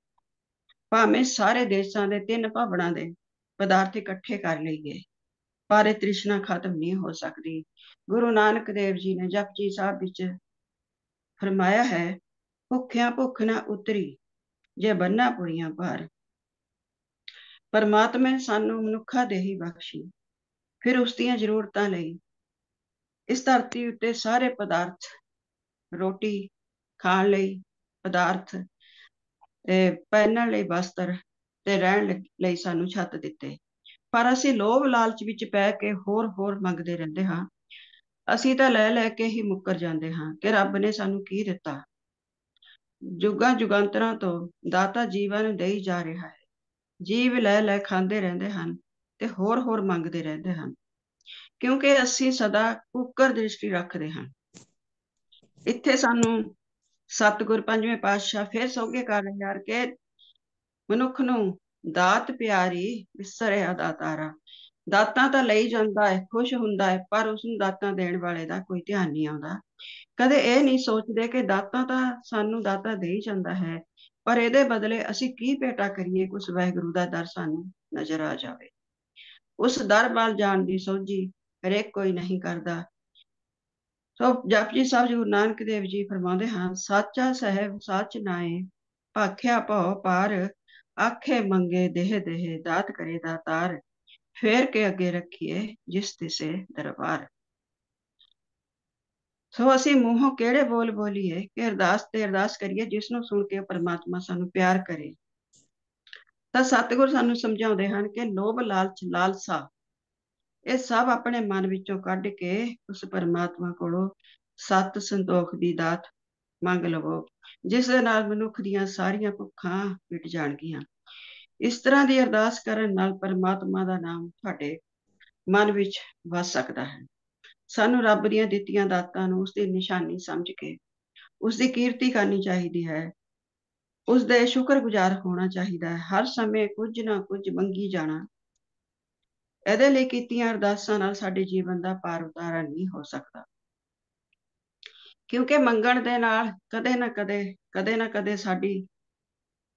ਭਾਵੇਂ ਸਾਰੇ ਦੇਸ਼ਾਂ ਦੇ 3 ਭਾਵੜਾਂ ਦੇ ਪਦਾਰਥ ਇਕੱਠੇ ਕਰ ਲਈਏ, ਪਰ ਇਹ ਤ੍ਰਿਸ਼ਨਾ ਖਤਮ ਨਹੀਂ ਹੋ ਸਕਦੀ। ਗੁਰੂ ਨਾਨਕ ਦੇਵ ਜੀ ਨੇ ਜਪਜੀ ਸਾਹਿਬ ਵਿੱਚ ਫਰਮਾਇਆ ਹੈ, ਭੁੱਖਿਆਂ ਭੁੱਖ ਨਾ ਉਤਰੀ, ਜੇ ਬੰਨਾ ਪੁਰੀਆਂ ਭਾਰ। ਪਰਮਾਤਮਾ ਨੇ ਸਾਨੂੰ ਮਨੁੱਖਾ ਦੇਹੀ ਬਖਸ਼ੀ, ਫਿਰ ਉਸ ਦੀਆਂ ਜ਼ਰੂਰਤਾਂ ਲਈ ਇਸ ਧਰਤੀ ਉੱਤੇ ਸਾਰੇ ਪਦਾਰਥ, ਰੋਟੀ ਖਾਣ ਲਈ ਪਦਾਰਥ, ਪਹਿਨਣ ਲਈ ਵਸਤਰ ਤੇ ਰਹਿਣ ਲਈ ਸਾਨੂੰ ਛੱਤ ਦਿੱਤੇ। ਪਰ ਅਸੀਂ ਲੋਭ ਲਾਲਚ ਵਿੱਚ ਪੈ ਕੇ ਹੋਰ ਮੰਗਦੇ ਰਹਿੰਦੇ ਹਾਂ। ਅਸੀਂ ਤਾਂ ਲੈ ਲੈ ਕੇ ਹੀ ਮੁੱਕਰ ਜਾਂਦੇ ਹਾਂ ਕਿ ਰੱਬ ਨੇ ਸਾਨੂੰ ਕੀ ਦਿੱਤਾ। ਜੁਗਾਂ ਜੁਗਾਂਤਰਾਂ ਤੋਂ ਦਾਤਾ ਜੀਵਾਂ ਨੂੰ ਦੇਈ ਜਾ ਰਿਹਾ ਹੈ। ਜੀਵ ਲੈ ਲੈ ਖਾਂਦੇ ਰਹਿੰਦੇ ਹਨ ਤੇ ਹੋਰ ਮੰਗਦੇ ਰਹਿੰਦੇ ਹਨ, ਕਿਉਂਕਿ ਅਸੀਂ ਸਦਾ ਕੁੱਕਰ ਦ੍ਰਿਸ਼ਟੀ ਰੱਖਦੇ ਹਾਂ। ਇੱਥੇ ਸਾਨੂੰ ਸਤਿਗੁਰ ਪੰਜਵੇਂ ਪਾਤਸ਼ਾਹ ਫਿਰ ਸੋਝੇ ਕਰ ਰਹੇ ਹਨ ਕਿ ਮਨੁੱਖ ਨੂੰ ਦਾਤ ਪਿਆਰੀ, ਵਿਸਰਿਆ ਦਾਤਾਰਾ। ਦਾਤਾਂ ਤਾਂ ਲਈ ਜਾਂਦਾ ਹੈ, ਖੁਸ਼ ਹੁੰਦਾ ਹੈ, ਪਰ ਉਸਨੂੰ ਦਾਤਾਂ ਦੇਣ ਵਾਲੇ ਦਾ ਕੋਈ ਧਿਆਨ ਨਹੀਂ ਆਉਂਦਾ। ਕਦੇ ਇਹ ਨਹੀਂ ਸੋਚਦੇ ਕਿ ਦਾਤਾਂ ਤਾਂ ਸਾਨੂੰ ਦਾਤਾ ਦੇ ਹੀ ਜਾਂਦਾ ਹੈ, ਪਰ ਇਹਦੇ ਬਦਲੇ ਅਸੀਂ ਕੀ ਭੇਟਾ ਕਰੀਏ ਕਿ ਉਸ ਵਾਹਿਗੁਰੂ ਦਾ ਦਰ ਸਾਨੂੰ ਨਜ਼ਰ ਆ ਜਾਵੇ। ਉਸ ਦਰ ਵੱਲ ਜਾਣ ਦੀ ਸੋਝੀ ਹਰੇਕ ਕੋਈ ਨਹੀਂ ਕਰਦਾ। ਸੋ ਜਪਜੀ ਸਾਹਿਬ ਜੀ ਗੁਰੂ ਨਾਨਕ ਦੇਵ ਜੀ ਫਰਮਾਉਂਦੇ ਹਨ, ਸਾਚਾ ਸਾਹਿਬ ਸੱਚ ਨਾਏ, ਭਾਖਿਆ ਭਉ ਪਾਰ, ਆਖੇ ਮੰਗੇ ਦੇਹ ਦੇਹ, ਦਾਤ ਕਰੇ ਦਾਤਾਰ, ਫੇਰ ਕੇ ਅੱਗੇ ਰੱਖੀਏ ਜਿਸ ਤਿਸੇ ਦਰਬਾਰ। ਸੋ ਅਸੀਂ ਮੂੰਹੋਂ ਕਿਹੜੇ ਬੋਲ ਬੋਲੀਏ ਕਿ ਅਰਦਾਸ ਤੇ ਅਰਦਾਸ ਕਰੀਏ ਜਿਸ ਨੂੰ ਸੁਣ ਕੇ ਪਰਮਾਤਮਾ ਸਾਨੂੰ ਪਿਆਰ ਕਰੇ। ਤਾਂ ਸਤਿਗੁਰ ਸਾਨੂੰ ਸਮਝਾਉਂਦੇ ਹਨ ਕਿ ਲੋਭ, ਲਾਲਚ, ਲਾਲਸਾ ਇਹ ਸਭ ਆਪਣੇ ਮਨ ਵਿੱਚੋਂ ਕੱਢ ਕੇ ਉਸ ਪਰਮਾਤਮਾ ਕੋਲੋਂ ਸਤ ਸੰਤੋਖ ਦੀ ਦਾਤ ਮੰਗ ਲਵੋ, ਜਿਸ ਦੇ ਨਾਲ ਮਨੁੱਖ ਦੀਆਂ ਸਾਰੀਆਂ ਭੁੱਖਾਂ ਮਿਟ ਜਾਣਗੀਆਂ। ਇਸ ਤਰ੍ਹਾਂ ਦੀ ਅਰਦਾਸ ਕਰਨ ਨਾਲ ਪਰਮਾਤਮਾ ਦਾ ਨਾਮ ਤੁਹਾਡੇ ਮਨ ਵਿੱਚ ਵਸ ਸਕਦਾ ਹੈ। ਸਾਨੂੰ ਰੱਬ ਦੀਆਂ ਦਿੱਤੀਆਂ ਦਾਤਾਂ ਨੂੰ ਉਸਦੀ ਨਿਸ਼ਾਨੀ ਸਮਝ ਕੇ ਉਸਦੀ ਕੀਰਤੀ ਕਰਨੀ ਚਾਹੀਦੀ ਹੈ, ਉਸਦੇ ਸ਼ੁਕਰਗੁਜ਼ਾਰ ਹੋਣਾ ਚਾਹੀਦਾ ਹੈ। ਹਰ ਸਮੇਂ ਕੁਝ ਨਾ ਕੁਝ ਮੰਗੀ ਜਾਣਾ, ਇਹਦੇ ਲਈ ਕੀਤੀਆਂ ਅਰਦਾਸਾਂ ਨਾਲ ਸਾਡੇ ਜੀਵਨ ਦਾ ਪਾਰ ਉਤਾਰਾ ਨਹੀਂ ਹੋ ਸਕਦਾ, ਕਿਉਂਕਿ ਮੰਗਣ ਦੇ ਨਾਲ ਕਦੇ ਨਾ ਕਦੇ ਸਾਡੀ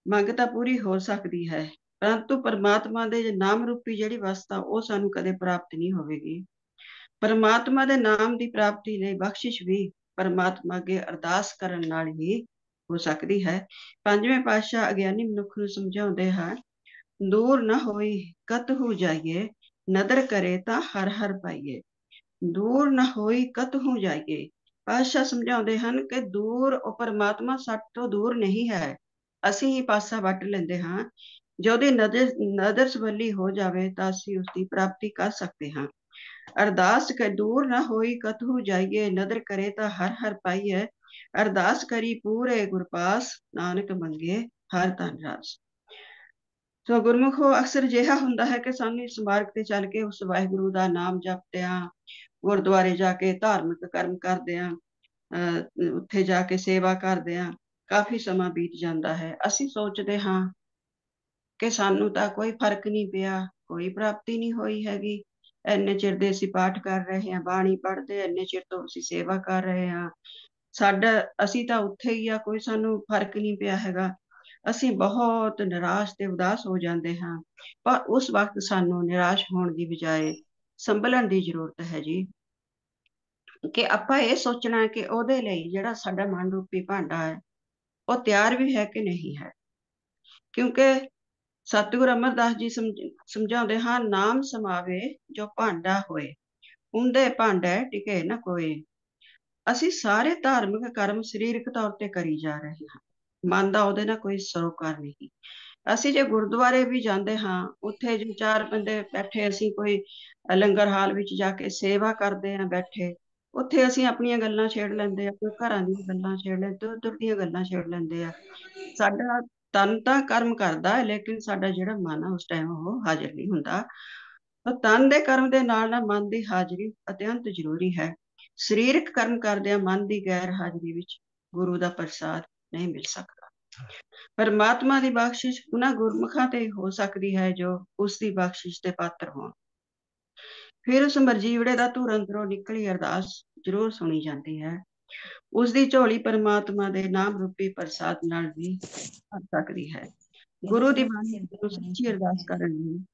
ਮੰਗ ਤਾਂ ਪੂਰੀ ਹੋ ਸਕਦੀ ਹੈ, ਪਰੰਤੂ ਪਰਮਾਤਮਾ ਦੇ ਨਾਮ ਰੂਪੀ ਜਿਹੜੀ ਵਸਤਾ ਉਹ ਸਾਨੂੰ ਕਦੇ ਪ੍ਰਾਪਤ ਨਹੀਂ ਹੋਵੇਗੀ। ਪਰਮਾਤਮਾ ਦੇ ਨਾਮ ਦੀ ਪ੍ਰਾਪਤੀ ਲਈ ਬਖਸ਼ਿਸ਼ ਵੀ ਪਰਮਾਤਮਾ ਅੱਗੇ ਅਰਦਾਸ ਕਰਨ ਨਾਲ ਹੀ ਹੋ ਸਕਦੀ ਹੈ। ਪੰਜਵੇਂ ਪਾਤਸ਼ਾਹ ਅਗਿਆਨੀ ਮਨੁੱਖ ਨੂੰ ਸਮਝਾਉਂਦੇ ਹਨ, ਦੂਰ ਨਾ ਹੋਈ ਕਤਹੁ ਜਾਈਏ, ਨਦਰ ਕਰੇ ਤਾਂ ਹਰ ਹਰ ਪਾਈਏ। ਦੂਰ ਨਾ ਹੋਈ ਕਤਹੁ ਜਾਈਏ। ਪਾਤਸ਼ਾਹ ਸਮਝਾਉਂਦੇ ਹਨ ਕਿ ਦੂਰ ਉਹ ਪਰਮਾਤਮਾ ਸਾਡੇ ਤੋਂ ਦੂਰ ਨਹੀਂ ਹੈ, ਅਸੀਂ ਹੀ ਪਾਸਾ ਵੱਟ ਲੈਂਦੇ ਹਾਂ। ਜੇ ਉਹਦੀ ਨਜ਼ਰ ਸਵੱਲੀ ਹੋ ਜਾਵੇ ਤਾਂ ਅਸੀਂ ਉਸਦੀ ਪ੍ਰਾਪਤੀ ਕਰ ਸਕਦੇ ਹਾਂ। ਅਰਦਾਸ ਕਰ ਦੂਰ ਨਾ ਹੋਈ ਕਤਹੁ ਜਾਈਏ, ਨਦਰ ਕਰੇ ਤਾਂ ਹਰ ਹਰ ਪਾਈਏ। ਅਰਦਾਸ ਕਰੀ ਪੂਰੇ ਗੁਰਪਾਸ, ਨਾਨਕ ਮੰਗੇ ਹਰ ਧਨ ਰਾਸ। ਸੋ ਗੁਰਮੁਖੋ ਅਕਸਰ ਅਜਿਹਾ ਹੁੰਦਾ ਹੈ ਕਿ ਸਾਨੂੰ ਇਸ ਮਾਰਗ ਤੇ ਚੱਲ ਕੇ ਉਸ ਵਾਹਿਗੁਰੂ ਦਾ ਨਾਮ ਜਪਦਿਆਂ, ਗੁਰਦੁਆਰੇ ਜਾ ਕੇ ਧਾਰਮਿਕ ਕਰਮ ਕਰਦਿਆਂ, ਉੱਥੇ ਜਾ ਕੇ ਸੇਵਾ ਕਰਦਿਆਂ ਕਾਫੀ ਸਮਾਂ ਬੀਤ ਜਾਂਦਾ ਹੈ। ਅਸੀਂ ਸੋਚਦੇ ਹਾਂ ਕਿ ਸਾਨੂੰ ਤਾਂ ਕੋਈ ਫਰਕ ਨਹੀਂ ਪਿਆ, ਕੋਈ ਪ੍ਰਾਪਤੀ ਨਹੀਂ ਹੋਈ ਹੈਗੀ, ਇੰਨੇ ਚਿਰ ਦੇ ਅਸੀਂ ਪਾਠ ਕਰ ਰਹੇ ਹਾਂ, ਬਾਣੀ ਪੜ੍ਹਦੇ, ਇੰਨੇ ਚਿਰ ਤੋਂ ਅਸੀਂ ਸੇਵਾ ਕਰ ਰਹੇ ਹਾਂ, ਅਸੀਂ ਤਾਂ ਉੱਥੇ ਹੀ ਆ, ਕੋਈ ਸਾਨੂੰ ਫਰਕ ਨਹੀਂ ਪਿਆ ਹੈਗਾ। ਅਸੀਂ ਬਹੁਤ ਨਿਰਾਸ਼ ਤੇ ਉਦਾਸ ਹੋ ਜਾਂਦੇ ਹਾਂ, ਪਰ ਉਸ ਵਕਤ ਸਾਨੂੰ ਨਿਰਾਸ਼ ਹੋਣ ਦੀ ਬਜਾਏ ਸੰਭਲਣ ਦੀ ਜ਼ਰੂਰਤ ਹੈ ਜੀ, ਕਿ ਆਪਾਂ ਇਹ ਸੋਚਣਾ ਹੈ ਕਿ ਉਹਦੇ ਲਈ ਜਿਹੜਾ ਸਾਡਾ ਮਨ ਰੂਪੀ ਭਾਂਡਾ ਹੈ ਉਹ ਤਿਆਰ ਵੀ ਹੈ ਕਿ ਨਹੀਂ ਹੈ। ਕਿਉਂਕਿ ਸਤਿਗੁਰ ਅਮਰਦਾਸ ਜੀ ਸਮਝਾਉਂਦੇ ਹਨ, ਨਾਮ ਸਮਾਵੇ ਜੋ ਭਾਂਡਾ ਹੋਏ, ਹੁੰਦੇ ਭਾਂਡੇ ਟਿਕੇ ਨਾ ਕੋਏ। ਅਸੀਂ ਸਾਰੇ ਧਾਰਮਿਕ ਕਰਮ ਸਰੀਰਕ ਤੌਰ ਤੇ ਕਰੀ ਜਾ ਰਹੇ ਹਾਂ, ਮਨ ਦਾ ਉਹਦੇ ਨਾਲ ਕੋਈ ਸਰੋਕਾਰ ਨਹੀਂ। ਅਸੀਂ ਜੇ ਗੁਰਦੁਆਰੇ ਵੀ ਜਾਂਦੇ ਹਾਂ, ਉੱਥੇ ਜੋ ਚਾਰ ਬੰਦੇ ਬੈਠੇ, ਅਸੀਂ ਕੋਈ ਲੰਗਰ ਹਾਲ ਵਿੱਚ ਜਾ ਕੇ ਸੇਵਾ ਕਰਦੇ ਹਾਂ ਬੈਠੇ, ਉੱਥੇ ਅਸੀਂ ਆਪਣੀਆਂ ਗੱਲਾਂ ਛੇੜ ਲੈਂਦੇ ਆ, ਕੋਈ ਘਰਾਂ ਦੀਆਂ ਗੱਲਾਂ ਛੇੜ ਲੈਂਦੇ, ਉੱਧਰ ਦੀਆਂ ਗੱਲਾਂ ਛੇੜ ਲੈਂਦੇ ਆ। ਸਾਡਾ ਤਨ ਤਾਂ ਕਰਮ ਕਰਦਾ ਹੈ, ਲੇਕਿਨ ਸਾਡਾ ਜਿਹੜਾ ਮਨ ਆ ਉਸ ਟਾਈਮ ਉਹ ਹਾਜ਼ਰ ਨਹੀਂ ਹੁੰਦਾ। ਤਾਂ ਤਨ ਦੇ ਕਰਮ ਦੇ ਨਾਲ ਨਾਲ ਮਨ ਦੀ ਹਾਜ਼ਰੀ ਅਤਿਅੰਤ ਜ਼ਰੂਰੀ ਹੈ। ਸਰੀਰਕ ਕਰਮ ਕਰਦਿਆਂ ਮਨ ਦੀ ਗੈਰ ਹਾਜ਼ਰੀ ਵਿੱਚ ਗੁਰੂ ਦਾ ਪ੍ਰਸਾਦ ਨਹੀਂ ਮਿਲ ਸਕਦਾ। ਪਰਮਾਤਮਾ ਦੀ ਬਖਸ਼ਿਸ਼ ਉਹਨਾਂ ਗੁਰਮੁਖਾਂ ਤੇ ਹੋ ਸਕਦੀ ਹੈ ਜੋ ਉਸ ਦੀ ਬਖਸ਼ਿਸ਼ ਦੇ ਪਾਤਰ ਹੋਣ। ਫਿਰ ਉਸ ਮਰਜੀਵੜੇ ਦਾ ਧੁਰ ਅੰਦਰੋਂ ਨਿਕਲੀ ਅਰਦਾਸ ਜ਼ਰੂਰ ਸੁਣੀ ਜਾਂਦੀ ਹੈ। ਉਸ ਦੀ ਝੋਲੀ ਪਰਮਾਤਮਾ ਦੇ ਨਾਮ ਰੂਪੀ ਪ੍ਰਸਾਦ ਨਾਲ ਵੀ ਭਰ ਸਕਦੀ ਹੈ। ਗੁਰੂ ਦੀ ਬਾਣੀ ਨੂੰ ਸੱਚੀ ਅਰਦਾਸ ਕਰਨ ਨੂੰ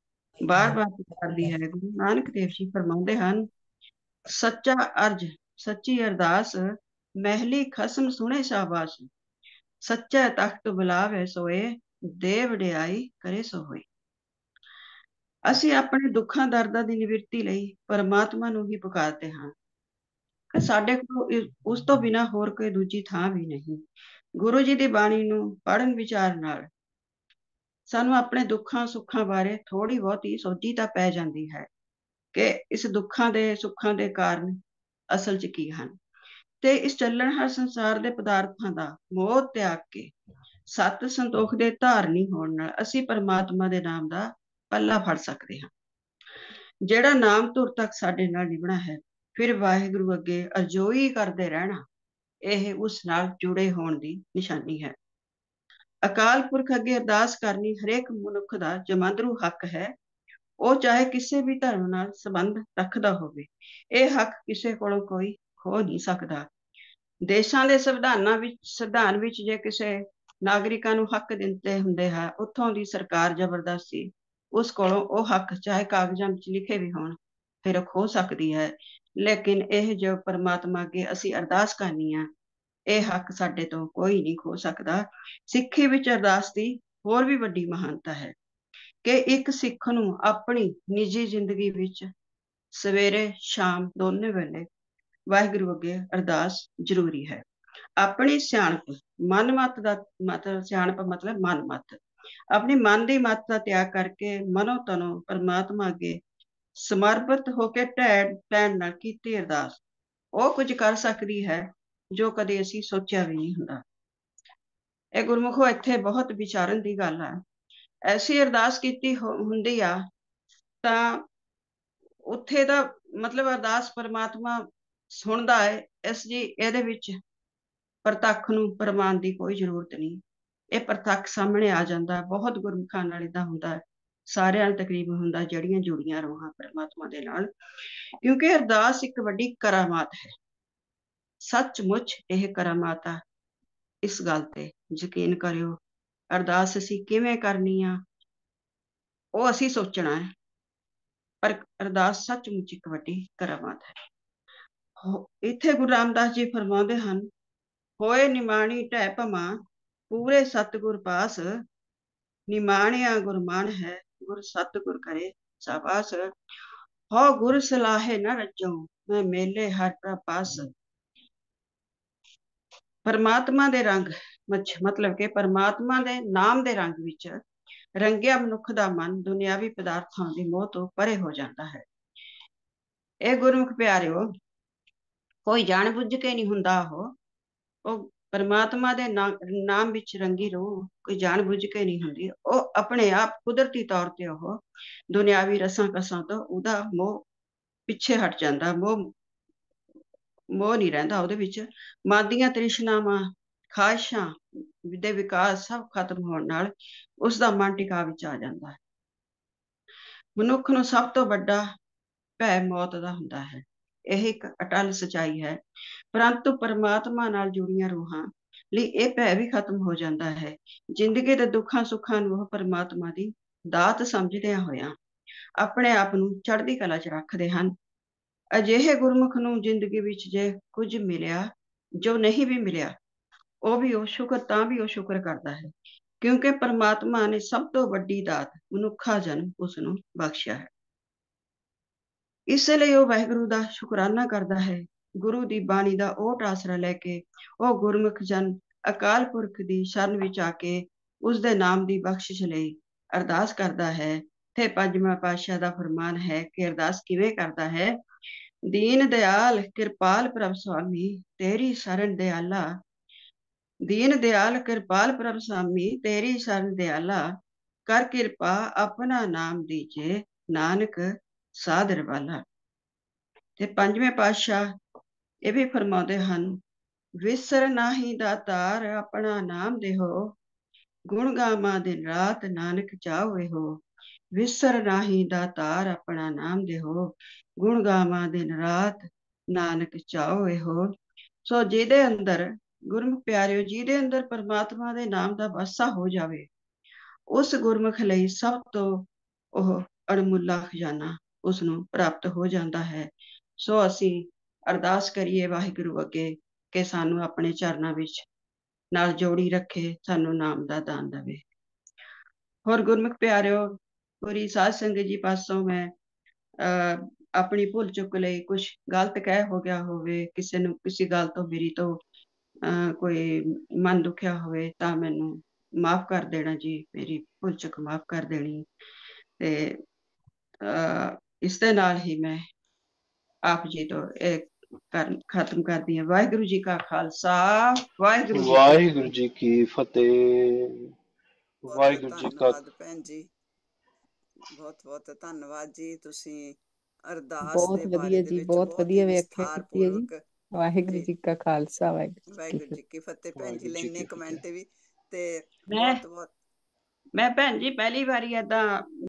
ਬਾਰ-ਬਾਰ ਪੁਕਾਰਦੀ ਹੈ। ਗੁਰੂ ਨਾਨਕ ਦੇਵ ਜੀ ਫਰਮਾਉਂਦੇ ਹਨ, ਸੱਚਾ ਅਰਜ ਸੱਚੀ ਅਰਦਾਸ, ਮਹਿਲੀ ਖਸਮ ਸੁਣੇ ਸ਼ਾਬਾਸ਼, ਸੱਚਾ ਤਖਤ ਬੁਲਾਵੇ ਸੋਏ, ਦੇ ਵਡਿਆਈ ਕਰੇ ਸੋ ਹੋਏ। ਅਸੀਂ ਆਪਣੇ ਦੁੱਖਾਂ ਦਰਦਾਂ ਦੀ ਨਿਵਰਤੀ ਲਈ ਪਰਮਾਤਮਾ ਨੂੰ ਹੀ ਪੁਕਾਰਦੇ ਹਾਂ ਕਿ ਸਾਡੇ ਕੋਲ ਉਸ ਤੋਂ ਬਿਨਾਂ ਹੋਰ ਕੋਈ ਦੂਜੀ ਥਾਂ ਵੀ ਨਹੀਂ। ਗੁਰੂ ਜੀ ਦੀ ਬਾਣੀ ਨੂੰ ਪੜ੍ਹਨ ਵਿਚਾਰ ਨਾਲ ਸਾਨੂੰ ਆਪਣੇ ਦੁੱਖਾਂ ਸੁੱਖਾਂ ਬਾਰੇ ਥੋੜੀ ਬਹੁਤੀ ਸੋਝੀ ਤਾਂ ਪੈ ਜਾਂਦੀ ਹੈ ਕਿ ਇਸ ਦੁੱਖਾਂ ਦੇ ਸੁੱਖਾਂ ਦੇ ਕਾਰਨ ਅਸਲ 'ਚ ਕੀ ਹਨ, ਤੇ ਇਸ ਚੱਲਣਹਾਰ ਸੰਸਾਰ ਦੇ ਪਦਾਰਥਾਂ ਦਾ ਮੋਹ ਤਿਆਗ ਕੇ ਸਤ ਸੰਤੋਖ ਦੇ ਧਾਰਨੀ ਹੋਣ ਨਾਲ ਅਸੀਂ ਪਰਮਾਤਮਾ ਦੇ ਨਾਮ ਦਾ ਪੱਲਾ ਫੜ ਸਕਦੇ ਹਾਂ। ਜਿਹੜਾ ਨਾਮ ਧੁਰ ਤੱਕ ਸਾਡੇ ਨਾਲ ਨਿਭਣਾ ਹੈ, ਫਿਰ ਵਾਹਿਗੁਰੂ ਅੱਗੇ ਅਰਜ਼ੋਈ ਕਰਦੇ ਰਹਿਣਾ, ਇਹ ਉਸ ਨਾਲ ਜੁੜੇ ਹੋਣ ਦੀ ਨਿਸ਼ਾਨੀ ਹੈ। ਅਕਾਲ ਪੁਰਖ ਅੱਗੇ ਅਰਦਾਸ ਕਰਨੀ ਹਰੇਕ ਮਨੁੱਖ ਦਾ ਜਮਾਂਦਰੂ ਹੱਕ ਹੈ। ਉਹ ਚਾਹੇ ਕਿਸੇ ਵੀ ਧਰਮ ਨਾਲ ਸੰਬੰਧ ਰੱਖਦਾ ਹੋਵੇ। ਇਹ ਹੱਕ ਕਿਸੇ ਕੋਲੋਂ ਕੋਈ ਖੋ ਨਹੀਂ ਸਕਦਾ। ਦੇਸ਼ਾਂ ਦੇ ਸੰਵਿਧਾਨ ਵਿੱਚ ਜੇ ਕਿਸੇ ਨਾਗਰਿਕਾਂ ਨੂੰ ਹੱਕ ਦਿੱਤੇ ਹੁੰਦੇ ਹੈ, ਉੱਥੋਂ ਦੀ ਸਰਕਾਰ ਜ਼ਬਰਦਸਤੀ ਉਸ ਕੋਲੋਂ ਉਹ ਹੱਕ ਚਾਹੇ ਕਾਗਜ਼ਾਂ ਵਿੱਚ ਲਿਖੇ ਵੀ ਹੋਣ ਫਿਰ ਖੋ ਸਕਦੀ ਹੈ। ਲੇਕਿਨ ਇਹ ਜੋ ਪਰਮਾਤਮਾ ਅੱਗੇ ਅਸੀਂ ਅਰਦਾਸ ਕਰਨੀ ਆ, ਇਹ ਹੱਕ ਸਾਡੇ ਤੋਂ ਕੋਈ ਨਹੀਂ ਖੋ ਸਕਦਾ। ਸਿੱਖੀ ਵਿੱਚ ਅਰਦਾਸ ਦੀ ਹੋਰ ਵੀ ਵੱਡੀ ਮਹਾਨਤਾ ਹੈ ਕਿ ਇੱਕ ਸਿੱਖ ਨੂੰ ਆਪਣੀ ਨਿੱਜੀ ਜ਼ਿੰਦਗੀ ਵਿੱਚ ਸਵੇਰੇ ਸ਼ਾਮ ਦੋਨੇ ਵੇਲੇ ਵਾਹਿਗੁਰੂ ਅੱਗੇ ਅਰਦਾਸ ਜ਼ਰੂਰੀ ਹੈ। ਆਪਣੀ ਸਿਆਣਪ ਸਿਆਣਪ ਮਤਲਬ ਮਨ ਮੱਤ, ਆਪਣੀ ਮਨ ਦੀ ਮੱਤ ਦਾ ਤਿਆਗ ਕਰਕੇ ਮਨੋ ਤਨੋ ਪਰਮਾਤਮਾ ਅੱਗੇ ਸਮਰਪਿਤ ਹੋ ਕੇ ਢਹਿ ਨਾਲ ਕੀਤੀ ਅਰਦਾਸ ਉਹ ਕੁਝ ਕਰ ਸਕਦੀ ਹੈ ਜੋ ਕਦੇ ਅਸੀਂ ਸੋਚਿਆ ਵੀ ਨਹੀਂ ਹੁੰਦਾ। ਇਹ ਗੁਰਮੁਖੋ ਇੱਥੇ ਬਹੁਤ ਵਿਚਾਰਨ ਦੀ ਗੱਲ ਹੈ। ਐਸੀ ਅਰਦਾਸ ਕੀਤੀ ਹੁੰਦੀ ਆ ਤਾਂ ਉੱਥੇ ਦਾ ਮਤਲਬ ਅਰਦਾਸ ਪਰਮਾਤਮਾ ਸੁਣਦਾ ਹੈ। ਇਹਦੇ ਵਿੱਚ ਪ੍ਰਤੱਖ ਨੂੰ ਪ੍ਰਮਾਣ ਦੀ ਕੋਈ ਜ਼ਰੂਰਤ ਨਹੀਂ। ਇਹ ਪ੍ਰਤੱਖ ਸਾਹਮਣੇ ਆ ਜਾਂਦਾ। ਬਹੁਤ ਗੁਰਮੁਖਾਂ ਨਾਲ ਏਦਾਂ ਹੁੰਦਾ, ਸਾਰਿਆਂ ਨਾਲ ਤਕਰੀਬਨ ਹੁੰਦਾ ਜਿਹੜੀਆਂ ਜੁੜੀਆਂ ਰੂਹਾਂ ਪਰਮਾਤਮਾ ਦੇ ਨਾਲ, ਕਿਉਂਕਿ ਅਰਦਾਸ ਇੱਕ ਵੱਡੀ ਕਰਾਮਾਤ ਹੈ। ਸੱਚਮੁੱਚ ਇਹ ਕਰਾਮਾਤ ਆ। ਇਸ ਗੱਲ ਤੇ ਯਕੀਨ ਕਰਿਓ। ਅਰਦਾਸ ਅਸੀਂ ਕਿਵੇਂ ਕਰਨੀ ਆ ਉਹ ਅਸੀਂ ਸੋਚਣਾ ਹੈ, ਪਰ ਅਰਦਾਸ ਸੱਚਮੁੱਚ ਇੱਕ ਵੱਡੀ ਕਰਾਮਾਤ ਹੈ। ਇੱਥੇ ਗੁਰੂ ਰਾਮਦਾਸ ਜੀ ਫਰਮਾਉਂਦੇ ਹਨ, ਹੋਏ ਨਿਮਾਣੀ ਢਹਿ ਭਮਾ ਪੂਰੇ ਸਤਿਗੁਰ ਪਾਸ, ਨਿਮਾਣਿਆ ਗੁਰਮਾਨ ਹੈ ਗੁਰ ਸਤਿਗੁਰ ਕਰੇ ਸਾਬਾਸ। ਹੋ ਗੁਰ ਸਲਾਹੇ ਨ ਰੱਜੋ ਮੈਂ ਮੇਲੇ ਹਰ ਪ੍ਰਪਾਸ। ਪਰਮਾਤਮਾ ਦੇ ਰੰਗ ਮਤਲਬ ਕਿ ਪਰਮਾਤਮਾ ਦੇ ਨਾਮ ਦੇ ਰੰਗ ਵਿੱਚ ਰੰਗਿਆ ਮਨੁੱਖ ਦਾ ਮਨ ਦੁਨਿਆਵੀ ਪਦਾਰਥਾਂ ਦੀ ਮੋਹ ਤੋਂ ਪਰੇ ਹੋ ਜਾਂਦਾ ਹੈ। ਇਹ ਗੁਰਮੁਖ ਪਿਆਰਿਓ, ਕੋਈ ਜਾਣ ਬੁੱਝ ਕੇ ਨਹੀਂ ਹੁੰਦਾ। ਉਹ ਪਰਮਾਤਮਾ ਦੇ ਨਾਮ ਵਿੱਚ ਰੰਗੀ ਰੂਹ ਕੋਈ ਜਾਣ ਬੁੱਝ ਕੇ ਨਹੀਂ ਹੁੰਦੀ। ਉਹ ਆਪਣੇ ਆਪ ਕੁਦਰਤੀ ਤੌਰ ਤੇ ਉਹ ਦੁਨਿਆਵੀ ਰਸਾਂ ਕਸਾਂ ਤੋਂ ਉਹਦਾ ਮੋਹ ਪਿੱਛੇ ਹਟ ਜਾਂਦਾ। ਮੋਹ ਨਹੀਂ ਰਹਿੰਦਾ ਉਹਦੇ ਵਿੱਚ। ਮਨ ਦੀਆਂ ਤ੍ਰਿਸ਼ਨਾਵਾਂ, ਖਾਹਿਸ਼ਾਂ ਦੇ ਵਿਕਾਸ ਸਭ ਖਤਮ ਹੋਣ ਨਾਲ ਉਸਦਾ ਮਨ ਟਿਕਾ ਵਿੱਚ ਆ ਜਾਂਦਾ ਹੈ। ਮਨੁੱਖ ਨੂੰ ਸਭ ਤੋਂ ਵੱਡਾ ਭੈ ਮੌਤ ਦਾ ਹੁੰਦਾ ਹੈ। ਇਹ ਇੱਕ ਅਟਲ ਸਚਾਈ ਹੈ। ਪਰੰਤੂ ਪਰਮਾਤਮਾ ਨਾਲ ਜੁੜੀਆਂ ਰੂਹਾਂ ਲਈ ਇਹ ਭੈ ਵੀ ਖਤਮ ਹੋ ਜਾਂਦਾ ਹੈ। ਜ਼ਿੰਦਗੀ ਦੇ ਦੁੱਖਾਂ ਸੁੱਖਾਂ ਨੂੰ ਉਹ ਪਰਮਾਤਮਾ ਦੀ ਦਾਤ ਸਮਝਦਿਆਂ ਹੋਇਆਂ ਆਪਣੇ ਆਪ ਨੂੰ ਚੜ੍ਹਦੀ ਕਲਾ 'ਚ ਰੱਖਦੇ ਹਨ। ਅਜਿਹੇ ਗੁਰਮੁਖ ਨੂੰ ਜ਼ਿੰਦਗੀ ਵਿੱਚ ਜੇ ਕੁਝ ਮਿਲਿਆ, ਜੋ ਨਹੀਂ ਵੀ ਮਿਲਿਆ, ਉਹ ਸ਼ੁਕਰ ਕਰਦਾ ਹੈ, ਕਿਉਂਕਿ ਪਰਮਾਤਮਾ ਨੇ ਸਭ ਤੋਂ ਵੱਡੀ ਦਾਤ ਮਨੁੱਖਾ ਜਨਮ ਉਸਨੂੰ ਬਖਸ਼ਿਆ ਹੈ। ਇਸ ਲਈ ਉਹ ਵਾਹਿਗੁਰੂ ਦਾ ਸ਼ੁਕਰਾਨਾ ਕਰਦਾ ਹੈ। ਗੁਰੂ ਦੀ ਬਾਣੀ ਦਾ ਓਟ ਆਸਰਾ ਲੈ ਕੇ ਉਹ ਗੁਰਮੁਖ ਜਨ ਅਕਾਲ ਪੁਰਖ ਦੀ ਸ਼ਰਨ ਵਿੱਚ ਆ ਕੇ ਉਸਦੇ ਨਾਮ ਦੀ ਬਖਸ਼ਿਸ਼ ਲਈ ਅਰਦਾਸ ਕਰਦਾ ਹੈ। ਤੇ ਪੰਜਵਾਂ ਪਾਤਸ਼ਾਹ ਦਾ ਫਰਮਾਨ ਹੈ ਕਿ ਅਰਦਾਸ ਕਿਵੇਂ ਕਰਦਾ ਹੈ। ਦੀਨ ਦਿਆਲ ਕਿਰਪਾਲ ਪ੍ਰਭ ਸੁਆਮੀ ਤੇਰੀ ਸ਼ਰਨ ਦਿਆਲਾ, ਦੀਨ ਦਿਆਲ ਕਿਰਪਾਲ ਪ੍ਰਭ ਸੁਆਮੀ ਤੇਰੀ ਸ਼ਰਨ ਦਿਆਲਾ, ਕਰ ਕਿਰਪਾ ਆਪਣਾ ਨਾਮ ਦੀਜੇ ਨਾਨਕ ਸਾਦਰ ਵਾਲਾ। ਤੇ ਪੰਜਵੇਂ ਪਾਤਸ਼ਾਹ ਇਹ ਵੀ ਫਰਮਾਉਂਦੇ ਹਨ, ਵਿਸਰ ਨਾਹੀ ਦਾਤਾਰ ਆਪਣਾ ਨਾਮ ਦੇਹੋ, ਗੁਣ ਗਾਵਾਂ ਦਿਨ ਰਾਤ ਨਾਨਕ ਚਾਹੋ ਹੋ। ਵਿਸਰ ਨਾਹੀ ਦਾਤਾਰ ਆਪਣਾ ਨਾਮ ਦੇਹੋ, ਗੁਣ ਗਾਵਾਂ ਦਿਨ ਰਾਤ ਨਾਨਕ ਚਾਹੋ ਹੋ। ਸੋ ਜਿਹਦੇ ਅੰਦਰ ਗੁਰਮੁਖ ਪਿਆਰਿਓ, ਜਿਹਦੇ ਅੰਦਰ ਪਰਮਾਤਮਾ ਦੇ ਨਾਮ ਦਾ ਵਾਸਾ ਹੋ ਜਾਵੇ, ਉਸ ਗੁਰਮੁਖ ਲਈ ਸਭ ਤੋਂ ਉਹ ਅਣਮੁੱਲਾ ਖਜ਼ਾਨਾ ਉਸਨੂੰ ਪ੍ਰਾਪਤ ਹੋ ਜਾਂਦਾ ਹੈ। ਸੋ ਅਸੀਂ ਅਰਦਾਸ ਕਰੀਏ ਵਾਹਿਗੁਰੂ ਅੱਗੇ ਕਿ ਸਾਨੂੰ ਆਪਣੇ ਚਰਨਾਂ ਵਿੱਚ ਨਾਲ ਜੋੜੀ ਰੱਖੇ, ਸਾਨੂੰ ਨਾਮ ਦਾ ਦਾਨ ਦੇਵੇ। ਹੋਰ ਗੁਰਮੁਖ ਪਿਆਰਿਓ, ਪੂਰੀ ਸਾਧ ਸੰਗਤ ਜੀ ਪਾਸੋਂ ਮੈਂ ਆਪਣੀ ਭੁੱਲ ਚੁੱਕ ਲਈ, ਕੁਝ ਗਲਤ ਕਹਿ ਹੋ ਗਿਆ ਹੋਵੇ, ਕਿਸੇ ਨੂੰ ਕਿਸੇ ਗੱਲ ਤੋਂ ਮੇਰੀ ਤੋਂ ਕੋਈ ਮਨ ਦੁਖਿਆ ਹੋਵੇ ਤਾਂ ਮੈਨੂੰ ਮਾਫ ਕਰ ਦੇਣਾ ਜੀ, ਮੇਰੀ ਭੁੱਲ ਚੁੱਕ ਮਾਫ ਕਰ ਦੇਣੀ। ਤੇ ਇਸ ਦੇ ਨਾਲ ਹੀ ਮੈਂ ਆਪ ਜੀ ਤੋਂ ਇਹ ਖਤਮ ਕਰਦੀ ਹਾਂ। ਵਾਹਿਗੁਰੂ ਜੀ ਕਾ ਖਾਲਸਾ, ਵਾਹਿਗੁਰੂ ਜੀ ਕੀ ਫਤਿਹ। ਵਾਹਿਗੁਰੂ ਜੀ ਕਾ ਧੰਨਵਾਦ ਭੈਣ ਜੀ, ਬਹੁਤ ਬਹੁਤ ਧੰਨਵਾਦ ਜੀ। ਤੁਸੀਂ ਅਰਦਾਸ ਦੇ ਬਾਰੇ ਦੇ ਵਿੱਚ ਬਹੁਤ ਹੀ ਵਿਸਥਾਰ ਪੂਰਵਕ। ਵਾਹਿਗੁਰੂ ਜੀ ਕਾ ਖਾਲਸਾ, ਵਾਹਿਗੁਰੂ ਜੀ ਕੀ ਫਤਿਹ ਭੈਣ ਜੀ। ਲੈਨੇ ਕਮੈਂਟ ਵੀ ਤੇ ਮੈਂ ਭੈਣ ਜੀ ਪਹਿਲੀ ਵਾਰੀ ਏਦਾਂ